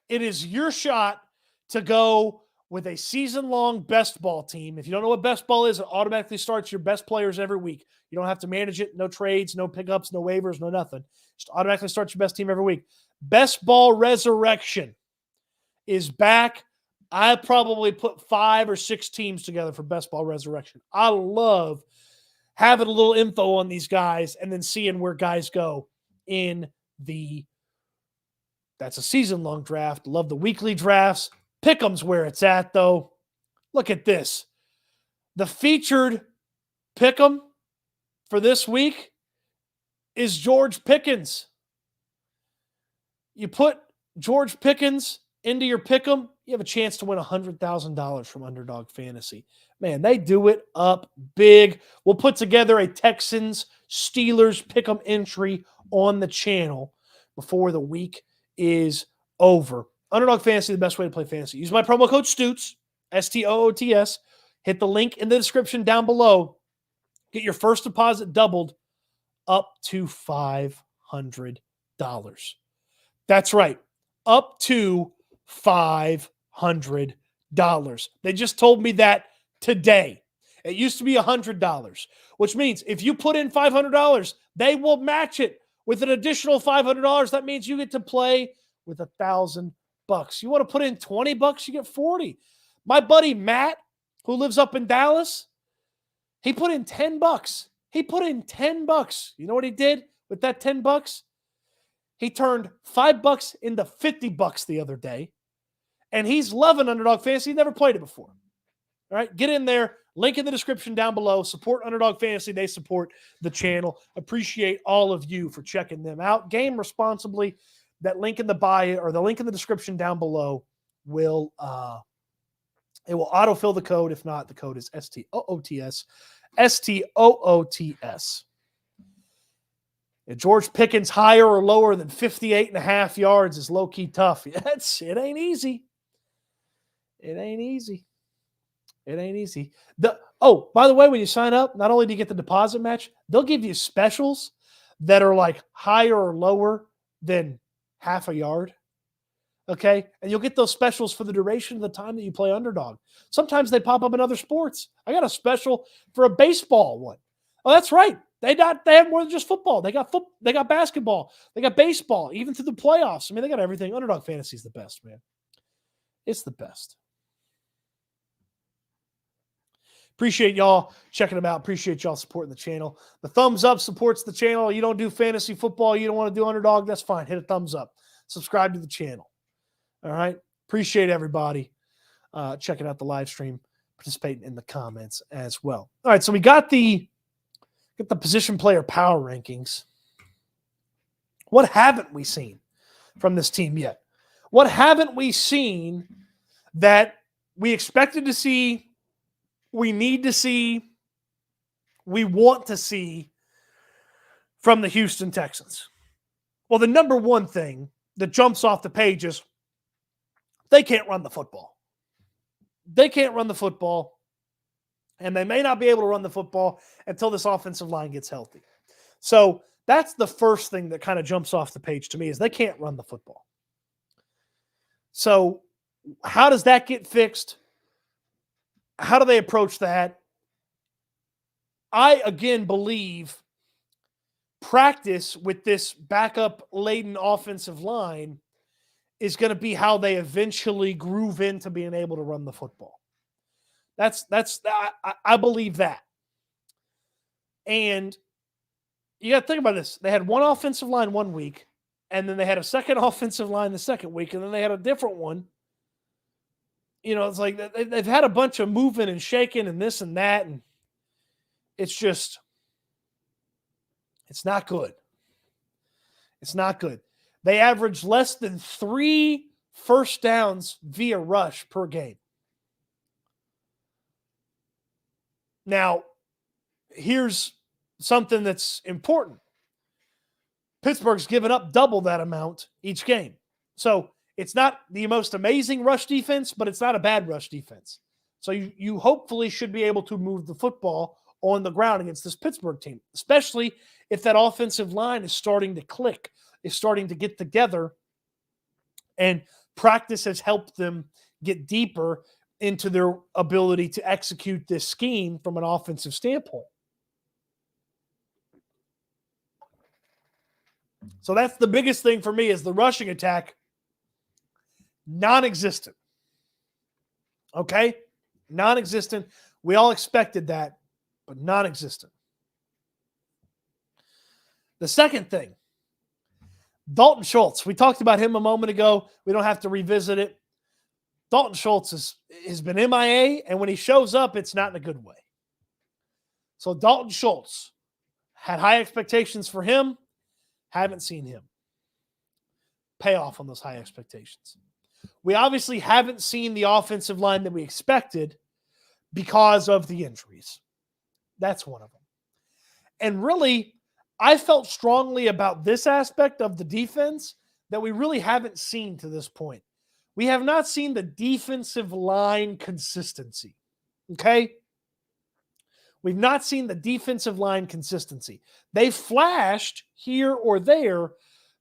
It is your shot to go with a season-long best ball team. If you don't know what best ball is, it automatically starts your best players every week. You don't have to manage it. No trades, no pickups, no waivers, no nothing. Just automatically starts your best team every week. Best Ball Resurrection is back. I probably put 5 or 6 teams together for Best Ball Resurrection. I love having a little info on these guys and then seeing where guys go in that's a season-long draft. Love the weekly drafts. Pick'em's where it's at, though. Look at this. The featured Pick'em for this week is George Pickens. You put George Pickens into your Pick'em, you have a chance to win $100,000 from Underdog Fantasy. Man, they do it up big. We'll put together a Texans Steelers Pick'em entry on the channel before the week is over. Underdog Fantasy, the best way to play fantasy. Use my promo code Stoots, STOOTS. Hit the link in the description down below. Get your first deposit doubled up to $500. That's right, up to $500. They just told me that today. It used to be $100, which means if you put in $500, they will match it with an additional $500. That means you get to play with $1,000. You want to put in $20, you get $40. My buddy Matt, who lives up in Dallas, he put in $10. He put in $10. You know what he did with that $10? He turned $5 into $50 the other day, and he's loving Underdog Fantasy. He never played it before. All right, get in there. Link in the description down below. Support Underdog Fantasy. They support the channel. Appreciate all of you for checking them out. Game responsibly. That link in the bio or the link in the description down below will it will autofill the code. If not, the code is STOOTS. STOOTS. George Pickens higher or lower than 58.5 yards is low-key tough. It ain't easy. It ain't easy. It ain't easy. By the way, when you sign up, not only do you get the deposit match, they'll give you specials that are like higher or lower than half a yard. Okay? And you'll get those specials for the duration of the time that you play Underdog. Sometimes they pop up in other sports. I got a special for a baseball one. Oh, that's right. They have more than just football. They got basketball. They got baseball, even through the playoffs. I mean, they got everything. Underdog Fantasy is the best, man. It's the best. Appreciate y'all checking them out. Appreciate y'all supporting the channel. The thumbs up supports the channel. You don't do fantasy football, you don't want to do Underdog, that's fine. Hit a thumbs up. Subscribe to the channel. All right? Appreciate everybody checking out the live stream, participating in the comments as well. All right, so we got the position player power rankings. What haven't we seen from this team yet? What haven't we seen that we expected to see, we need to see, we want to see from the Houston Texans? Well, the number one thing that jumps off the page is they can't run the football. They can't run the football, and they may not be able to run the football until this offensive line gets healthy. So that's the first thing that kind of jumps off the page to me is they can't run the football. So how does that get fixed? How do they approach that? I, again, believe practice with this backup-laden offensive line is going to be how they eventually groove into being able to run the football. I believe that. And you got to think about this. They had one offensive line one week, and then they had a second offensive line the second week, and then they had a different one. You know, it's like they've had a bunch of moving and shaking and this and that, and it's just, it's not good. It's not good. They average less than 3 first downs via rush per game. Now, here's something that's important. Pittsburgh's given up double that amount each game. So it's not the most amazing rush defense, but it's not a bad rush defense. So you hopefully should be able to move the football on the ground against this Pittsburgh team, especially if that offensive line is starting to click, is starting to get together, and practice has helped them get deeper into their ability to execute this scheme from an offensive standpoint. So that's the biggest thing for me is the rushing attack, non-existent. Okay? Non-existent. We all expected that, but non-existent. The second thing, Dalton Schultz. We talked about him a moment ago. We don't have to revisit it. Dalton Schultz has been MIA, and when he shows up, it's not in a good way. So Dalton Schultz, had high expectations for him, haven't seen him pay off on those high expectations. We obviously haven't seen the offensive line that we expected because of the injuries. That's one of them. And really, I felt strongly about this aspect of the defense that we really haven't seen to this point. We have not seen the defensive line consistency. Okay? We've not seen the defensive line consistency. They flashed here or there,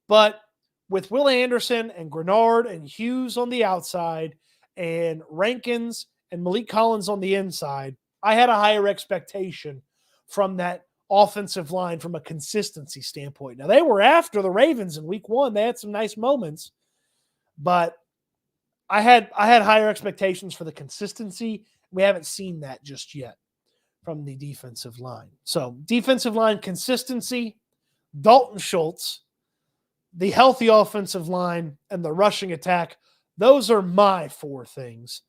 but with Will Anderson and Grenard and Hughes on the outside and Rankins and Malik Collins on the inside, I had a higher expectation from that offensive line from a consistency standpoint. Now, they were after the Ravens in week 1. They had some nice moments, but I had higher expectations for the consistency. We haven't seen that just yet from the defensive line. So defensive line consistency, Dalton Schultz, the healthy offensive line, and the rushing attack. Those are my 4 things.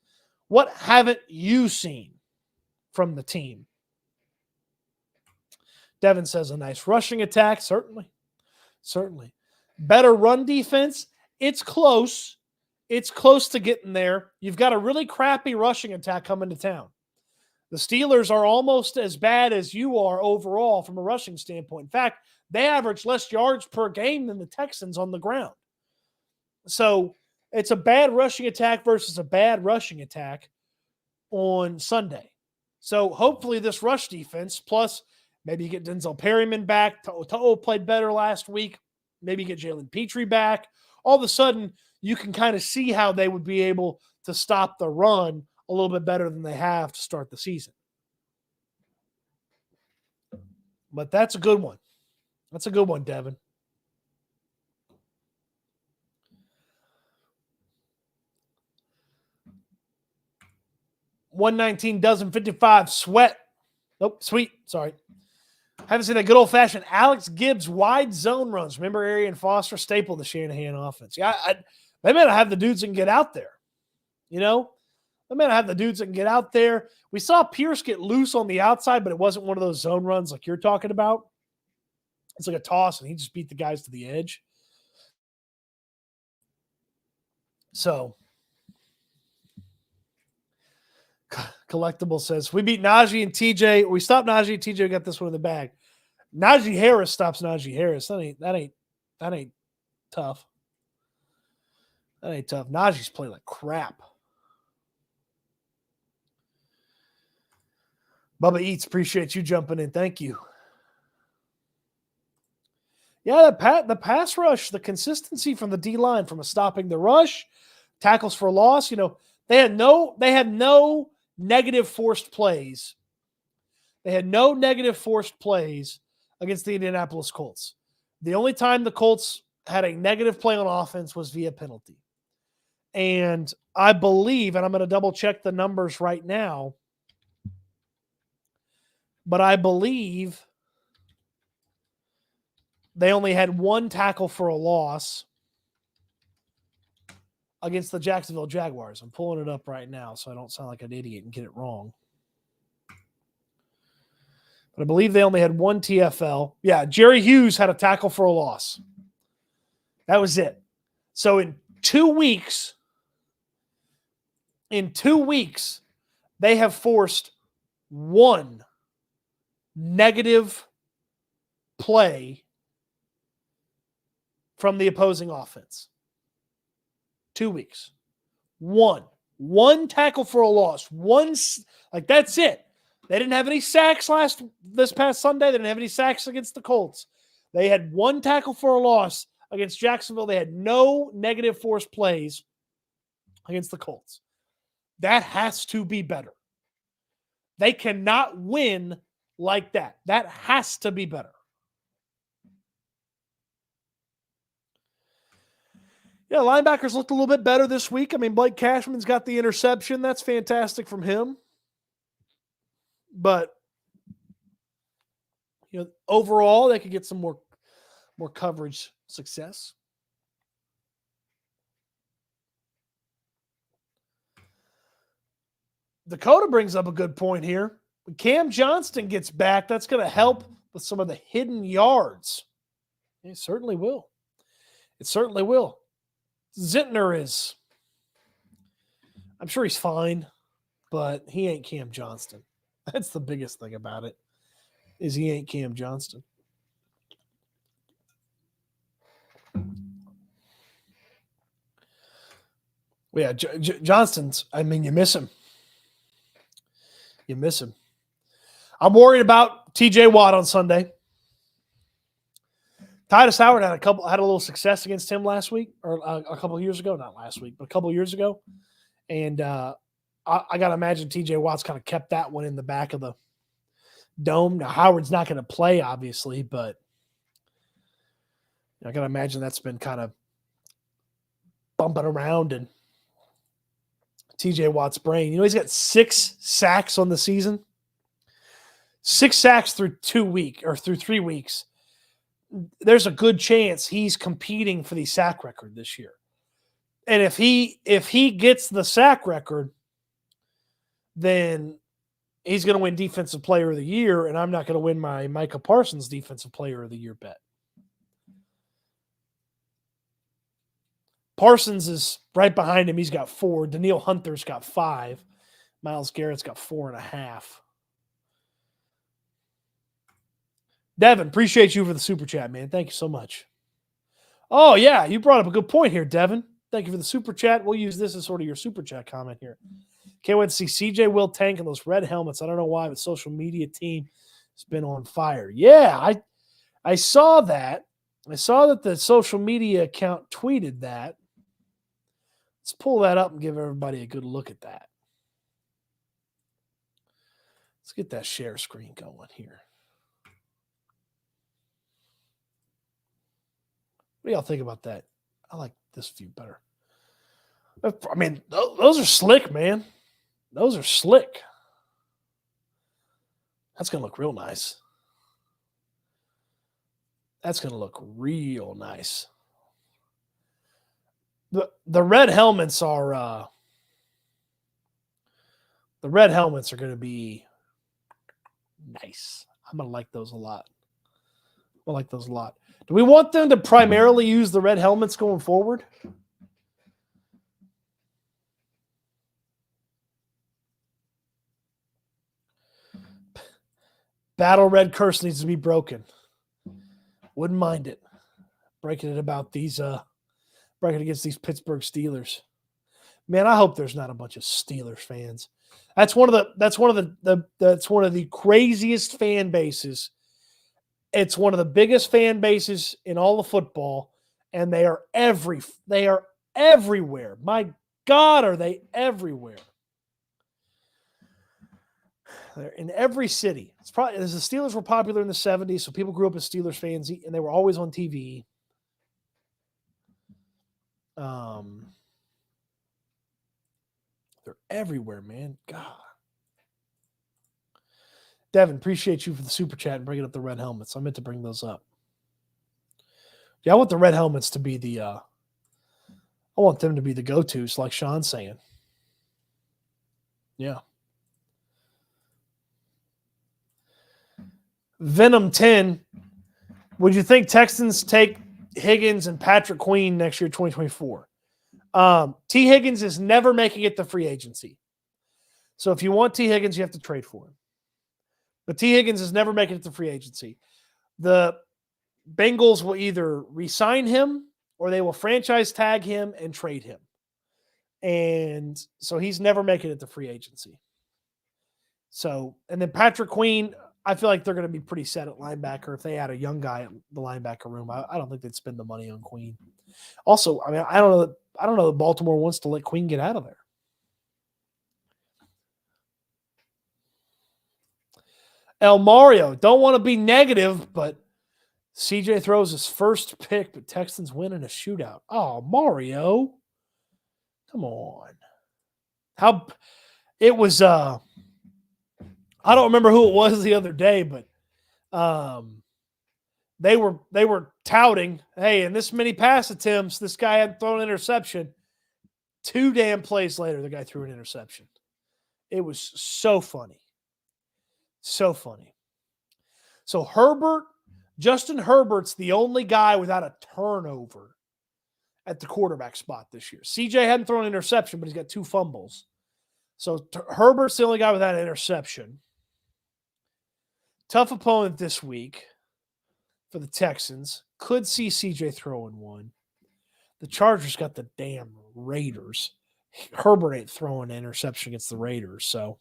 What haven't you seen from the team? Devin says a nice rushing attack. Certainly. Certainly. Better run defense. It's close. It's close to getting there. You've got a really crappy rushing attack coming to town. The Steelers are almost as bad as you are overall from a rushing standpoint. In fact, they average less yards per game than the Texans on the ground. So it's a bad rushing attack versus a bad rushing attack on Sunday. So hopefully this rush defense, plus maybe you get Denzel Perryman back. To'o played better last week. Maybe you get Jalen Petrie back. All of a sudden, you can kind of see how they would be able to stop the run a little bit better than they have to start the season. But that's a good one. That's a good one, Devin. 119 dozen 55 sweat. Nope, sweet. Sorry. Haven't seen that good old-fashioned Alex Gibbs wide zone runs. Remember Arian Foster stapled the Shanahan offense. Yeah, they may not have the dudes that can get out there. You know? They may not have the dudes that can get out there. We saw Pierce get loose on the outside, but it wasn't one of those zone runs like you're talking about. It's like a toss, and he just beat the guys to the edge. So, Collectible says, we beat Najee and TJ. We stopped Najee and TJ, got this one in the bag. Najee Harris stops Najee Harris. That ain't tough. That ain't tough. Najee's playing like crap. Bubba Eats, appreciate you jumping in. Thank you. Yeah, the pass rush, the consistency from the D-line, from stopping the rush, tackles for loss. You know, they had no negative forced plays. They had no negative forced plays against the Indianapolis Colts. The only time the Colts had a negative play on offense was via penalty. And I believe, and I'm going to double check the numbers right now, but I believe they only had one tackle for a loss against the Jacksonville Jaguars. I'm pulling it up right now so I don't sound like an idiot and get it wrong. But I believe they only had one TFL. Yeah, Jerry Hughes had a tackle for a loss. That was it. So in 2 weeks, they have forced one negative play from the opposing offense. 2 weeks. One tackle for a loss. That's it. They didn't have any sacks this past Sunday. They didn't have any sacks against the Colts. They had one tackle for a loss against Jacksonville. They had no negative forced plays against the Colts. That has to be better. They cannot win like that. That has to be better. Yeah, linebackers looked a little bit better this week. I mean, Blake Cashman's got the interception. That's fantastic from him. But, you know, overall, they could get some more coverage success. Dakota brings up a good point here. When Cam Johnston gets back, that's going to help with some of the hidden yards. It certainly will. It certainly will. Zentner is, I'm sure he's fine, but he ain't Cam Johnston. That's the biggest thing about it, is he ain't Cam Johnston. Well, yeah, Johnston's, I mean, you miss him. You miss him. I'm worried about TJ Watt on Sunday. Titus Howard had a little success against him last week, or a couple of years ago. Not last week, but a couple of years ago. And I got to imagine TJ Watt's kind of kept that one in the back of the dome. Now, Howard's not going to play, obviously, but I got to imagine that's been kind of bumping around in TJ Watt's brain. You know, he's got 6 sacks on the season. 6 sacks through 3 weeks. There's a good chance he's competing for the sack record this year. And if he gets the sack record, then he's going to win Defensive Player of the Year, and I'm not going to win my Micah Parsons Defensive Player of the Year bet. Parsons is right behind him. He's got 4. Danielle Hunter's got 5. Myles Garrett's got 4.5. Devin, appreciate you for the super chat, man. Thank you so much. Oh, yeah, you brought up a good point here, Devin. Thank you for the super chat. We'll use this as sort of your super chat comment here. Can't wait to see CJ Will Tank and those red helmets. I don't know why, but social media team has been on fire. Yeah, I saw that. I saw that the social media account tweeted that. Let's pull that up and give everybody a good look at that. Let's get that share screen going here. What do y'all think about that? I like this view better. I mean, those are slick, man. Those are slick. That's going to look real nice. That's going to look real nice. The red helmets are going to be nice. I'm going to like those a lot. Do we want them to primarily use the red helmets going forward? Battle Red curse needs to be broken. Wouldn't mind it. Breaking it about these breaking against these Pittsburgh Steelers. Man, I hope there's not a bunch of Steelers fans. That's one of the craziest fan bases. It's one of the biggest fan bases in all of football, and they are everywhere. My God, are they everywhere? They're in every city. It's probably, as the Steelers were popular in the 70s, so people grew up as Steelers fans, and they were always on TV. They're everywhere, man. God. Devin, appreciate you for the super chat and bringing up the red helmets. I meant to bring those up. Yeah, I want the red helmets to be the I want them to be the go-tos, like Sean's saying. Yeah. Venom 10. Would you think Texans take Higgins and Patrick Queen next year, 2024? T. Higgins is never making it to free agency. So if you want T. Higgins, you have to trade for him. But T. Higgins is never making it to free agency. The Bengals will either re-sign him or they will franchise tag him and trade him. And so he's never making it to free agency. So, and then Patrick Queen, I feel like they're going to be pretty set at linebacker. If they had a young guy in the linebacker room, I don't think they'd spend the money on Queen. Also, I mean, I don't know that Baltimore wants to let Queen get out of there. El Mario, don't want to be negative, but CJ throws his first pick, but Texans win in a shootout. Oh, Mario. Come on. How it was I don't remember who it was the other day, but they were touting, hey, in this many pass attempts, this guy hadn't thrown an interception. 2 damn plays later, the guy threw an interception. It was so funny. So funny. So Justin Herbert's the only guy without a turnover at the quarterback spot this year. CJ hadn't thrown an interception, but he's got 2 fumbles. So Herbert's the only guy without an interception. Tough opponent this week for the Texans. Could see CJ throwing one. The Chargers got the damn Raiders. Herbert ain't throwing an interception against the Raiders. So,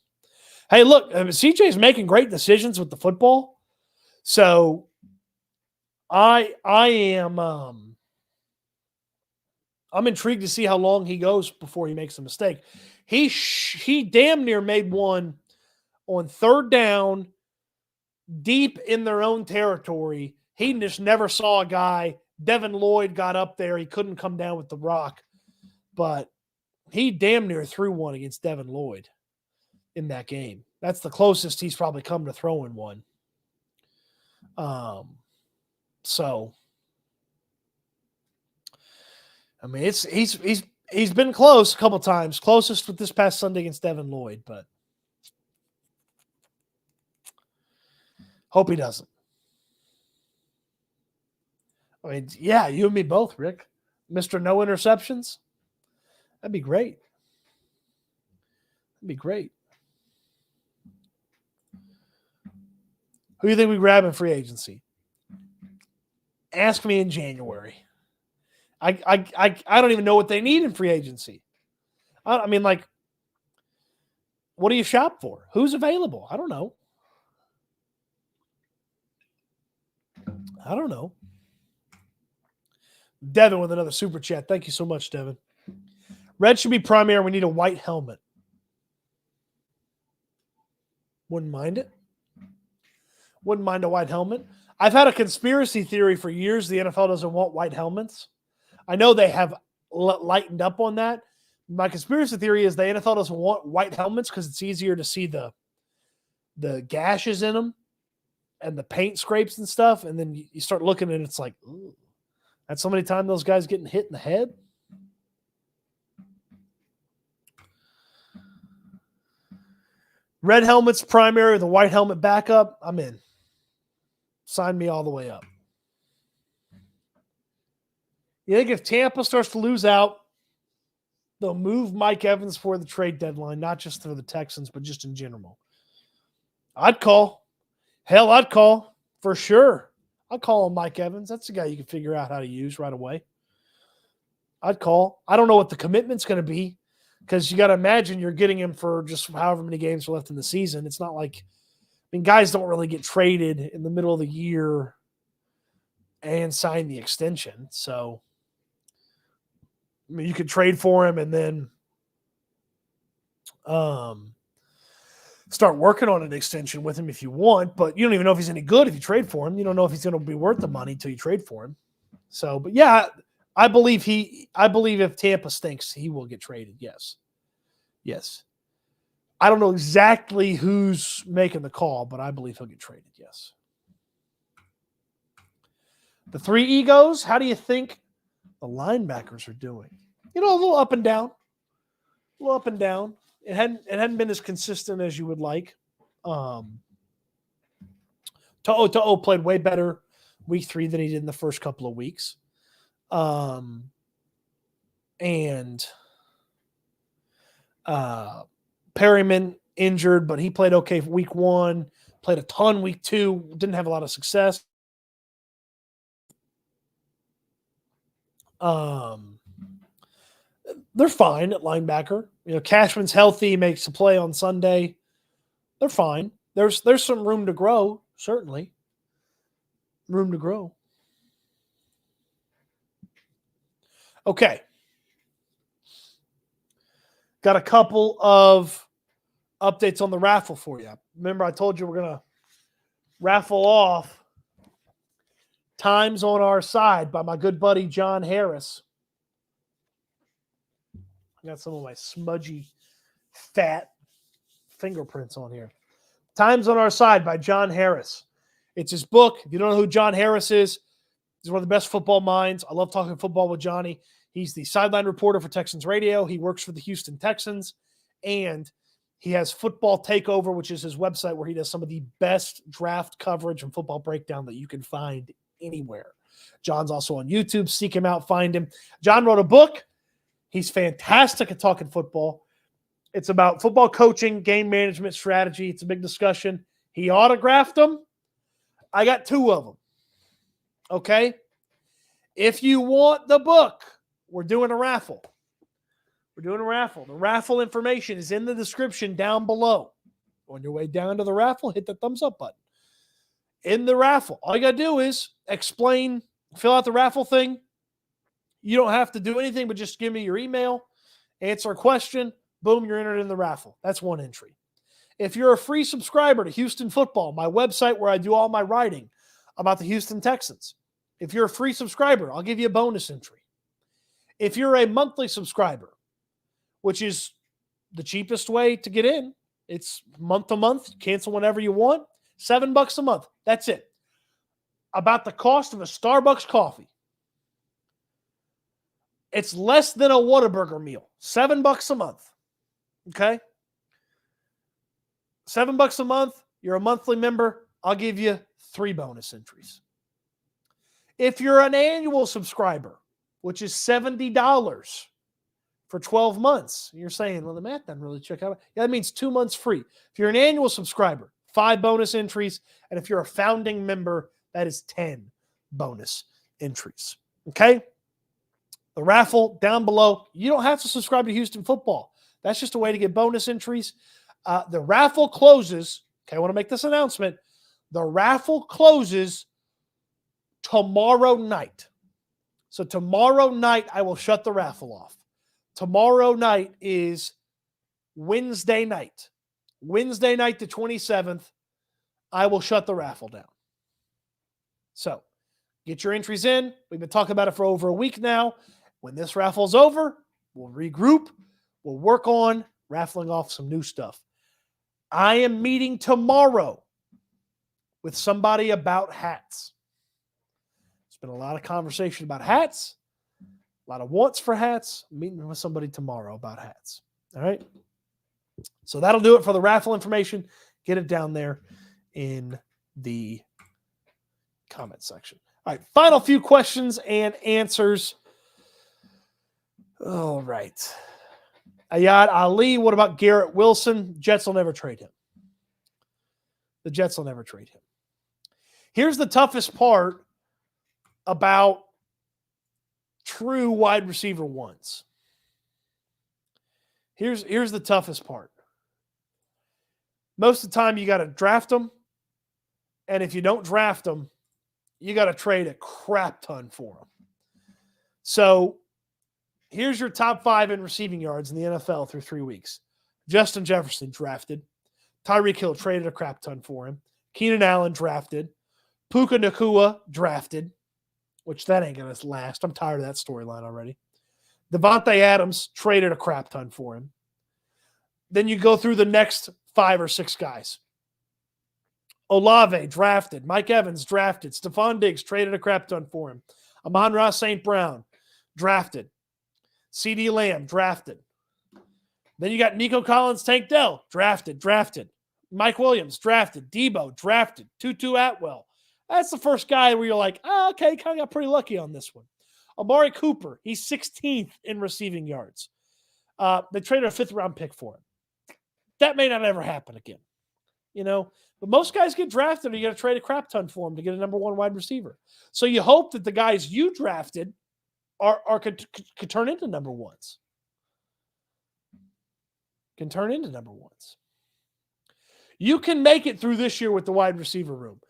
hey, look, CJ's making great decisions with the football. So I am I'm intrigued to see how long he goes before he makes a mistake. He damn near made one on 3rd down, deep in their own territory. He just never saw a guy. Devin Lloyd got up there. He couldn't come down with the rock, but he damn near threw one against Devin Lloyd in that game. That's the closest he's probably come to throwing one. So I mean, he's been close a couple times. Closest with this past Sunday against Devin Lloyd, but hope he doesn't. I mean, yeah, you and me both, Rick. Mr. No Interceptions. That'd be great. That'd be great. Who do you think we grab in free agency? Ask me in January. I don't even know what they need in free agency. I mean, like, what do you shop for? Who's available? I don't know. Devin with another super chat. Thank you so much, Devin. Red should be primary. We need a white helmet. Wouldn't mind it. Wouldn't mind a white helmet. I've had a conspiracy theory for years the NFL doesn't want white helmets. I know they have lightened up on that, My conspiracy theory is the NFL doesn't want white helmets because it's easier to see the gashes in them and the paint scrapes and stuff. And then you start looking and it's like, ooh, that's so many times those guys getting hit in the head. Red helmet's primary, the white helmet backup, I'm in. Sign me all the way up. You think if Tampa starts to lose out, they'll move Mike Evans for the trade deadline, not just for the Texans, but just in general? I'd call. Hell, I'd call for sure. I'd call him Mike Evans. That's the guy you can figure out how to use right away. I'd call. I don't know what the commitment's going to be because you got to imagine you're getting him for just however many games are left in the season. It's not like, guys don't really get traded in the middle of the year and sign the extension. So, you could trade for him and then start working on an extension with him if you want, but you don't even know if he's any good if you trade for him. You don't know if he's going to be worth the money until you trade for him. So, but yeah, I believe if Tampa stinks, he will get traded. Yes. Yes. I don't know exactly who's making the call, but I believe he'll get traded. Yes. The three egos, how do you think the linebackers are doing? A little up and down. A little up and down. It hadn't been as consistent as you would like. To'o played way better week 3 than he did in the first couple of weeks. And Perryman injured, but he played okay for week 1, played a ton week 2, didn't have a lot of success. They're fine at linebacker. Cashman's healthy, makes a play on Sunday. They're fine. There's some room to grow, certainly. Room to grow. Okay. Got a couple of updates on the raffle for you. Remember, I told you we're going to raffle off Times on Our Side by my good buddy John Harris. I got some of my smudgy, fat fingerprints on here. Times on Our Side by John Harris. It's his book. If you don't know who John Harris is, he's one of the best football minds. I love talking football with Johnny. He's the sideline reporter for Texans Radio. He works for the Houston Texans, and he has Football Takeover, which is his website where he does some of the best draft coverage and football breakdown that you can find anywhere. John's also on YouTube. Seek him out. Find him. John wrote a book. He's fantastic at talking football. It's about football coaching, game management strategy. It's a big discussion. He autographed them. I got 2 of them. Okay? If you want the book, we're doing a raffle. The raffle information is in the description down below. On your way down to the raffle, hit the thumbs up button. In the raffle, all you got to do is explain, fill out the raffle thing. You don't have to do anything but just give me your email, answer a question, boom, you're entered in the raffle. That's 1 entry. If you're a free subscriber to Houston Football, my website where I do all my writing about the Houston Texans, if you're a free subscriber, I'll give you a bonus entry. If you're a monthly subscriber, which is the cheapest way to get in, it's month to month, cancel whenever you want, $7 a month. That's it. About the cost of a Starbucks coffee. It's less than a Whataburger meal. $7 a month. Okay? $7 a month. You're a monthly member. I'll give you 3 bonus entries. If you're an annual subscriber, which is $70 for 12 months, you're saying, well, the math doesn't really check out. Yeah, that means 2 months free. If you're an annual subscriber, 5 bonus entries. And if you're a founding member, that is 10 bonus entries. Okay? The raffle down below. You don't have to subscribe to Houston Football. That's just a way to get bonus entries. The raffle closes. Okay, I want to make this announcement. The raffle closes tomorrow night. So tomorrow night, I will shut the raffle off. Tomorrow night is Wednesday night. Wednesday night, the 27th, I will shut the raffle down. So get your entries in. We've been talking about it for over a week now. When this raffle's over, we'll regroup. we'll work on raffling off some new stuff. I am meeting tomorrow with somebody about hats. There's been a lot of conversation about hats, a lot of wants for hats. I'm meeting with somebody tomorrow about hats. All right. So that'll do it for the raffle information. Get it down there in the comment section. All right. Final few questions and answers. All right. Ayad Ali, what about Garrett Wilson? Jets will never trade him. The Jets will never trade him. Here's the toughest part about true wide receiver ones. Here's the toughest part. Most of the time, you got to draft them. And if you don't draft them, you got to trade a crap ton for them. So here's your top 5 in receiving yards in the NFL through 3 weeks. Justin Jefferson drafted. Tyreek Hill traded a crap ton for him. Keenan Allen drafted. Puka Nacua drafted, which that ain't going to last. I'm tired of that storyline already. Devontae Adams traded a crap ton for him. Then you go through the next 5 or 6 guys. Olave drafted. Mike Evans drafted. Stephon Diggs traded a crap ton for him. Amon-Ra St. Brown drafted. CeeDee Lamb drafted. Then you got Nico Collins, Tank Dell drafted. Mike Williams drafted. Debo drafted. Tutu Atwell. That's the first guy where you're like, oh, okay, kind of got pretty lucky on this one. Amari Cooper, he's 16th in receiving yards. They traded a 5th-round pick for him. That may not ever happen again, But most guys get drafted, or you got to trade a crap ton for them to get a number 1 wide receiver. So you hope that the guys you drafted could turn into number 1s. Can turn into number 1s. You can make it through this year with the wide receiver room.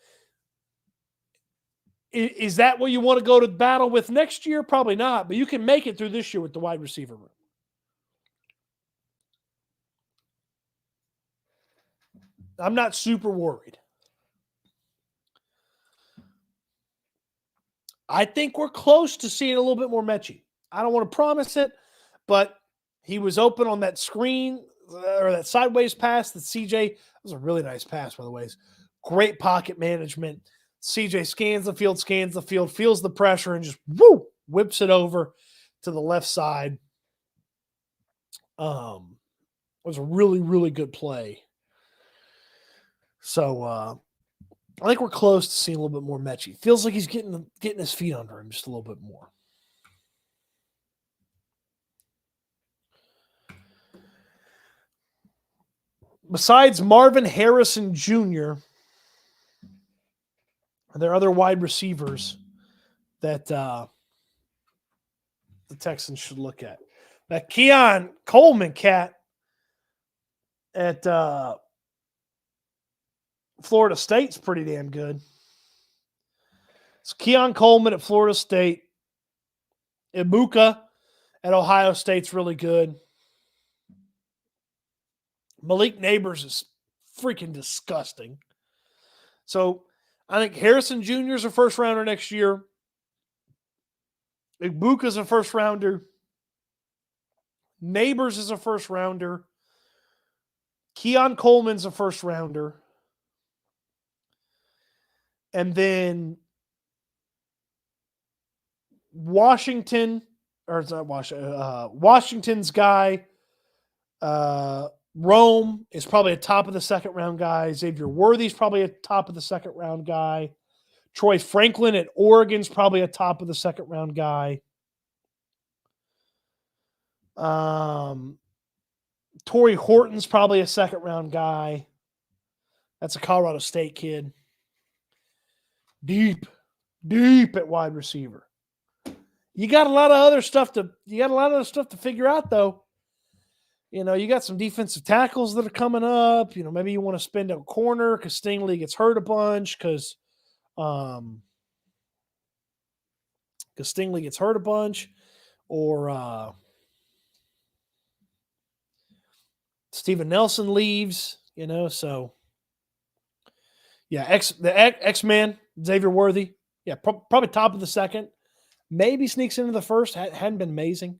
Is that what you want to go to battle with next year? Probably not, but you can make it through this year with the wide receiver room. I'm not super worried. I think we're close to seeing a little bit more Mechie. I don't want to promise it, but he was open on that screen or that sideways pass that CJ. That was a really nice pass, by the way. Great pocket management. CJ scans the field, feels the pressure, and just whips it over to the left side. It was a really, really good play. So I think we're close to seeing a little bit more Mechie. Feels like he's getting his feet under him just a little bit more. Besides Marvin Harrison Jr., are there other wide receivers that the Texans should look at? That Keon Coleman cat at Florida State's pretty damn good. It's Keon Coleman at Florida State. Ibuka at Ohio State's really good. Malik Neighbors is freaking disgusting. So I think Harrison Jr. is a first rounder next year. Ibuka's a first rounder. Neighbors is a first rounder. Keon Coleman's a first rounder. And then Washington's guy, Rome is probably a top of the second round guy. Xavier Worthy's probably a top of the second round guy. Troy Franklin at Oregon's probably a top of the second round guy. Torrey Horton's probably a second round guy. That's a Colorado State kid. Deep at wide receiver. You got a lot of other stuff to figure out, though. You got some defensive tackles that are coming up. Maybe you want to spend a corner because Stingley gets hurt a bunch or Steven Nelson leaves, so yeah, the X-Man, Xavier Worthy, yeah, probably top of the second, maybe sneaks into the first. Hadn't been amazing.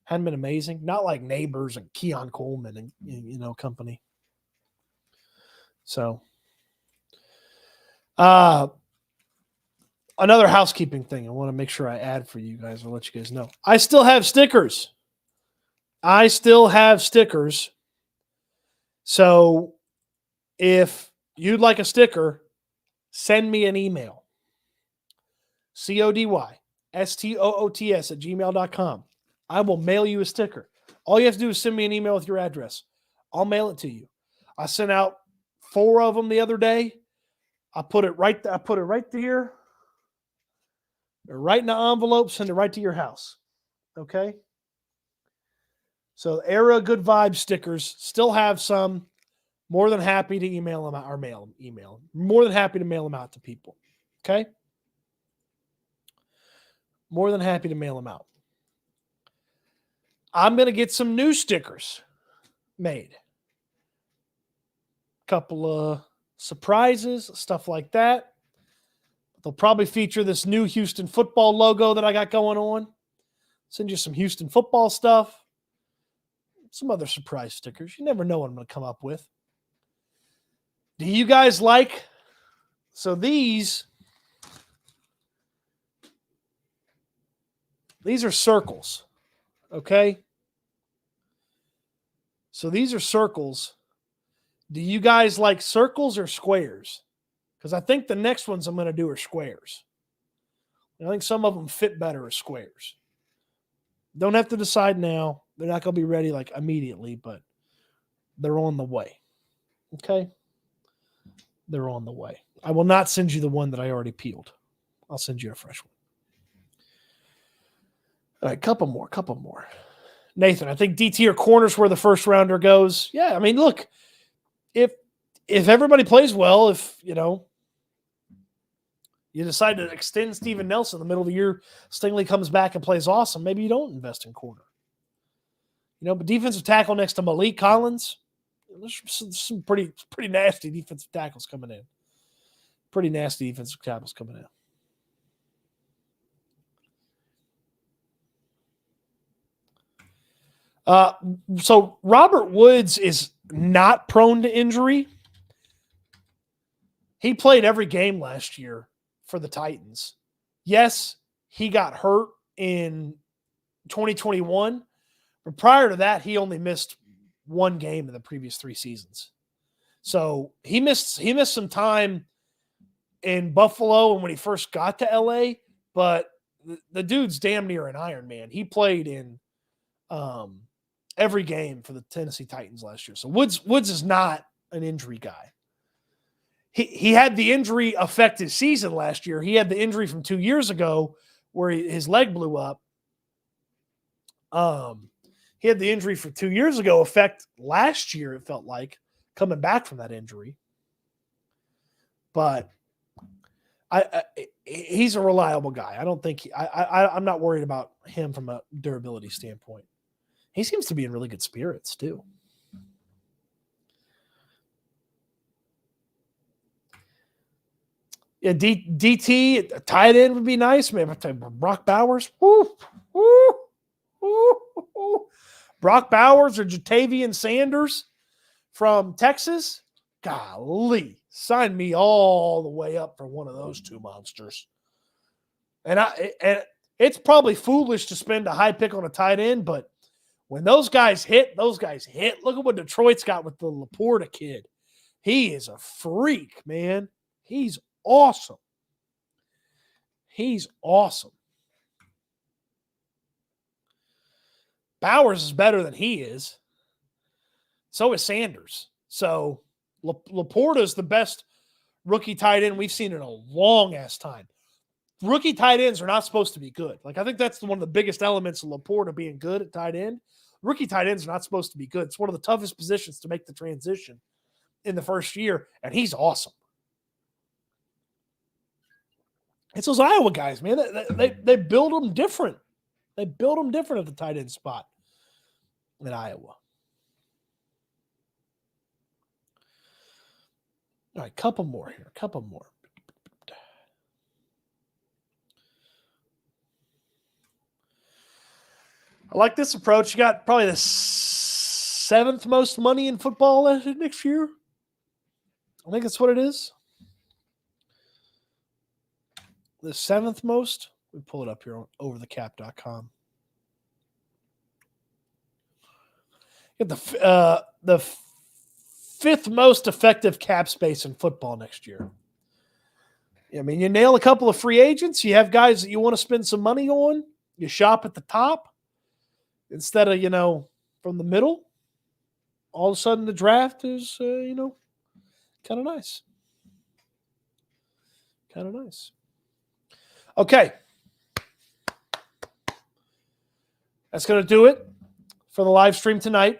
Hadn't been amazing. Not like Neighbors and Keon Coleman and company. So another housekeeping thing I want to make sure I add for you guys. I'll let you guys know. I still have stickers. So if you'd like a sticker, send me an email. CODYSTOOTS@gmail.com. I will mail you a sticker. All you have to do is send me an email with your address. I'll mail it to you. I sent out 4 of them the other day. I put it right here. They're right in the envelope, send it right to your house. Okay? So Era Good Vibes stickers, still have some. More than happy to email them out or email. More than happy to mail them out to people. Okay? More than happy to mail them out. I'm going to get some new stickers made. Couple of surprises, stuff like that. They'll probably feature this new Houston football logo that I got going on. Send you some Houston football stuff. Some other surprise stickers. You never know what I'm going to come up with. Do you guys like? So these are circles. Okay? So these are circles. Do you guys like circles or squares? Because I think the next ones I'm going to do are squares. I think some of them fit better as squares. Don't have to decide now. They're not going to be ready like immediately, but they're on the way. Okay? They're on the way. I will not send you the one that I already peeled. I'll send you a fresh one. All right, couple more. Nathan, I think DT or corners where the first rounder goes. Yeah, I mean, look, if everybody plays well, if you decide to extend Steven Nelson in the middle of the year, Stingley comes back and plays awesome, maybe you don't invest in corner. But defensive tackle next to Malik Collins, there's some pretty nasty defensive tackles coming in. Pretty nasty defensive tackles coming in. So Robert Woods is not prone to injury. He played every game last year for the Titans. Yes, he got hurt in 2021, but prior to that, he only missed one game in the previous 3 seasons. So he missed some time in Buffalo and when he first got to LA, but the dude's damn near an Iron Man. He played in every game for the Tennessee Titans last year. So Woods is not an injury guy. He had the injury affect his season last year. He had the injury from 2 years ago where his leg blew up. He had the injury from 2 years ago affect last year, it felt like, coming back from that injury. But he's a reliable guy. I don't think I'm not worried about him from a durability standpoint. He seems to be in really good spirits too. Yeah, DT tight end would be nice. Maybe Brock Bowers. Woo, woo, woo, woo. Brock Bowers or Jatavian Sanders from Texas. Golly, sign me all the way up for one of those two monsters. And it's probably foolish to spend a high pick on a tight end, but when those guys hit. Look at what Detroit's got with the Laporta kid. He is a freak, man. He's awesome. Bowers is better than he is. So is Sanders. So Laporta is the best rookie tight end we've seen in a long-ass time. Rookie tight ends are not supposed to be good. Like, I think that's one of the biggest elements of Laporta being good at tight end. Rookie tight ends are not supposed to be good. It's one of the toughest positions to make the transition in the first year, and he's awesome. It's those Iowa guys, man. They build them different. They build them different at the tight end spot in Iowa. All right, couple more here. I like this approach. You got probably the 7th most money in football next year. I think that's what it is. The 7th most. We pull it up here on overthecap.com. Get the 5th most effective cap space in football next year. I mean, you nail a couple of free agents. You have guys that you want to spend some money on. You shop at the top instead of, from the middle. All of a sudden, the draft is, kind of nice. Kind of nice. Okay. That's going to do it for the live stream tonight.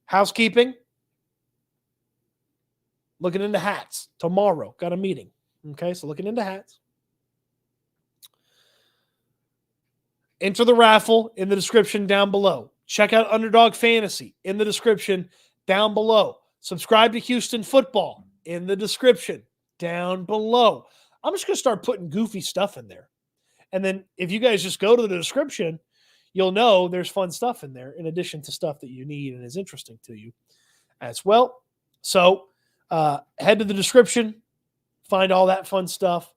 Housekeeping. Looking into hats. Tomorrow. Got a meeting. Okay, so looking into hats. Enter the raffle in the description down below. Check out Underdog Fantasy in the description down below. Subscribe to Houston Football in the description down below. I'm just going to start putting goofy stuff in there. And then if you guys just go to the description, you'll know there's fun stuff in there in addition to stuff that you need and is interesting to you as well. So head to the description, find all that fun stuff.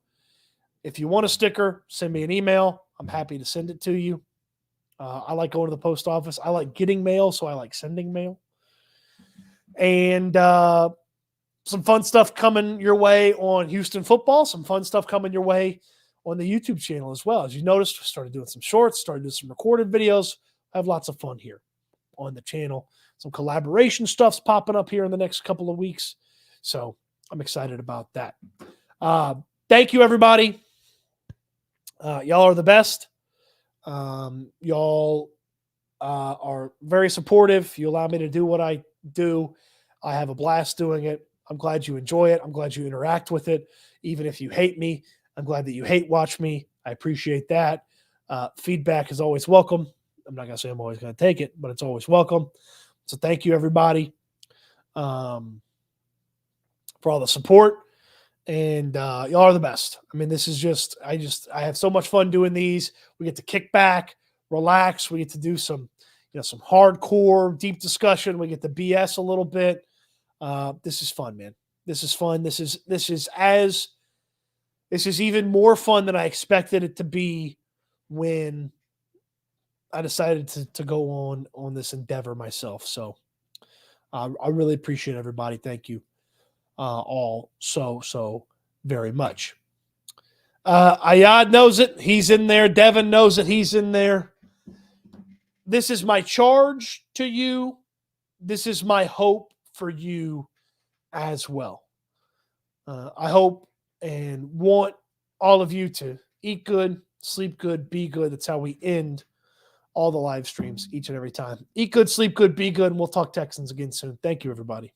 If you want a sticker, send me an email. I'm happy to send it to you. I like going to the post office. I like getting mail, so I like sending mail. And some fun stuff coming your way on Houston Football, some fun stuff coming your way on the YouTube channel as well. As you noticed, we started doing some shorts, started doing some recorded videos. I have lots of fun here on the channel. Some collaboration stuff's popping up here in the next couple of weeks. So I'm excited about that. Thank you, everybody. Y'all are the best. Y'all are very supportive. You allow me to do what I do. I have a blast doing it. I'm glad you enjoy it. I'm glad you interact with it. Even if you hate me, I'm glad that you hate watch me. I appreciate that. Feedback is always welcome. I'm not going to say I'm always going to take it, but it's always welcome. So thank you, everybody, for all the support. And y'all are the best. I mean, this is just, I have so much fun doing these. We get to kick back, relax. We get to do some hardcore, deep discussion. We get to BS a little bit. This is fun, man. This is fun. This is even more fun than I expected it to be when I decided to go on this endeavor myself. So I really appreciate everybody. Thank you. All so very much. Ayad knows it. He's in there. Devin knows it. He's in there. This is my charge to you. This is my hope for you as well. I hope and want all of you to eat good, sleep good, be good. That's how we end all the live streams each and every time. Eat good, sleep good, be good, and we'll talk Texans again soon. Thank you, everybody.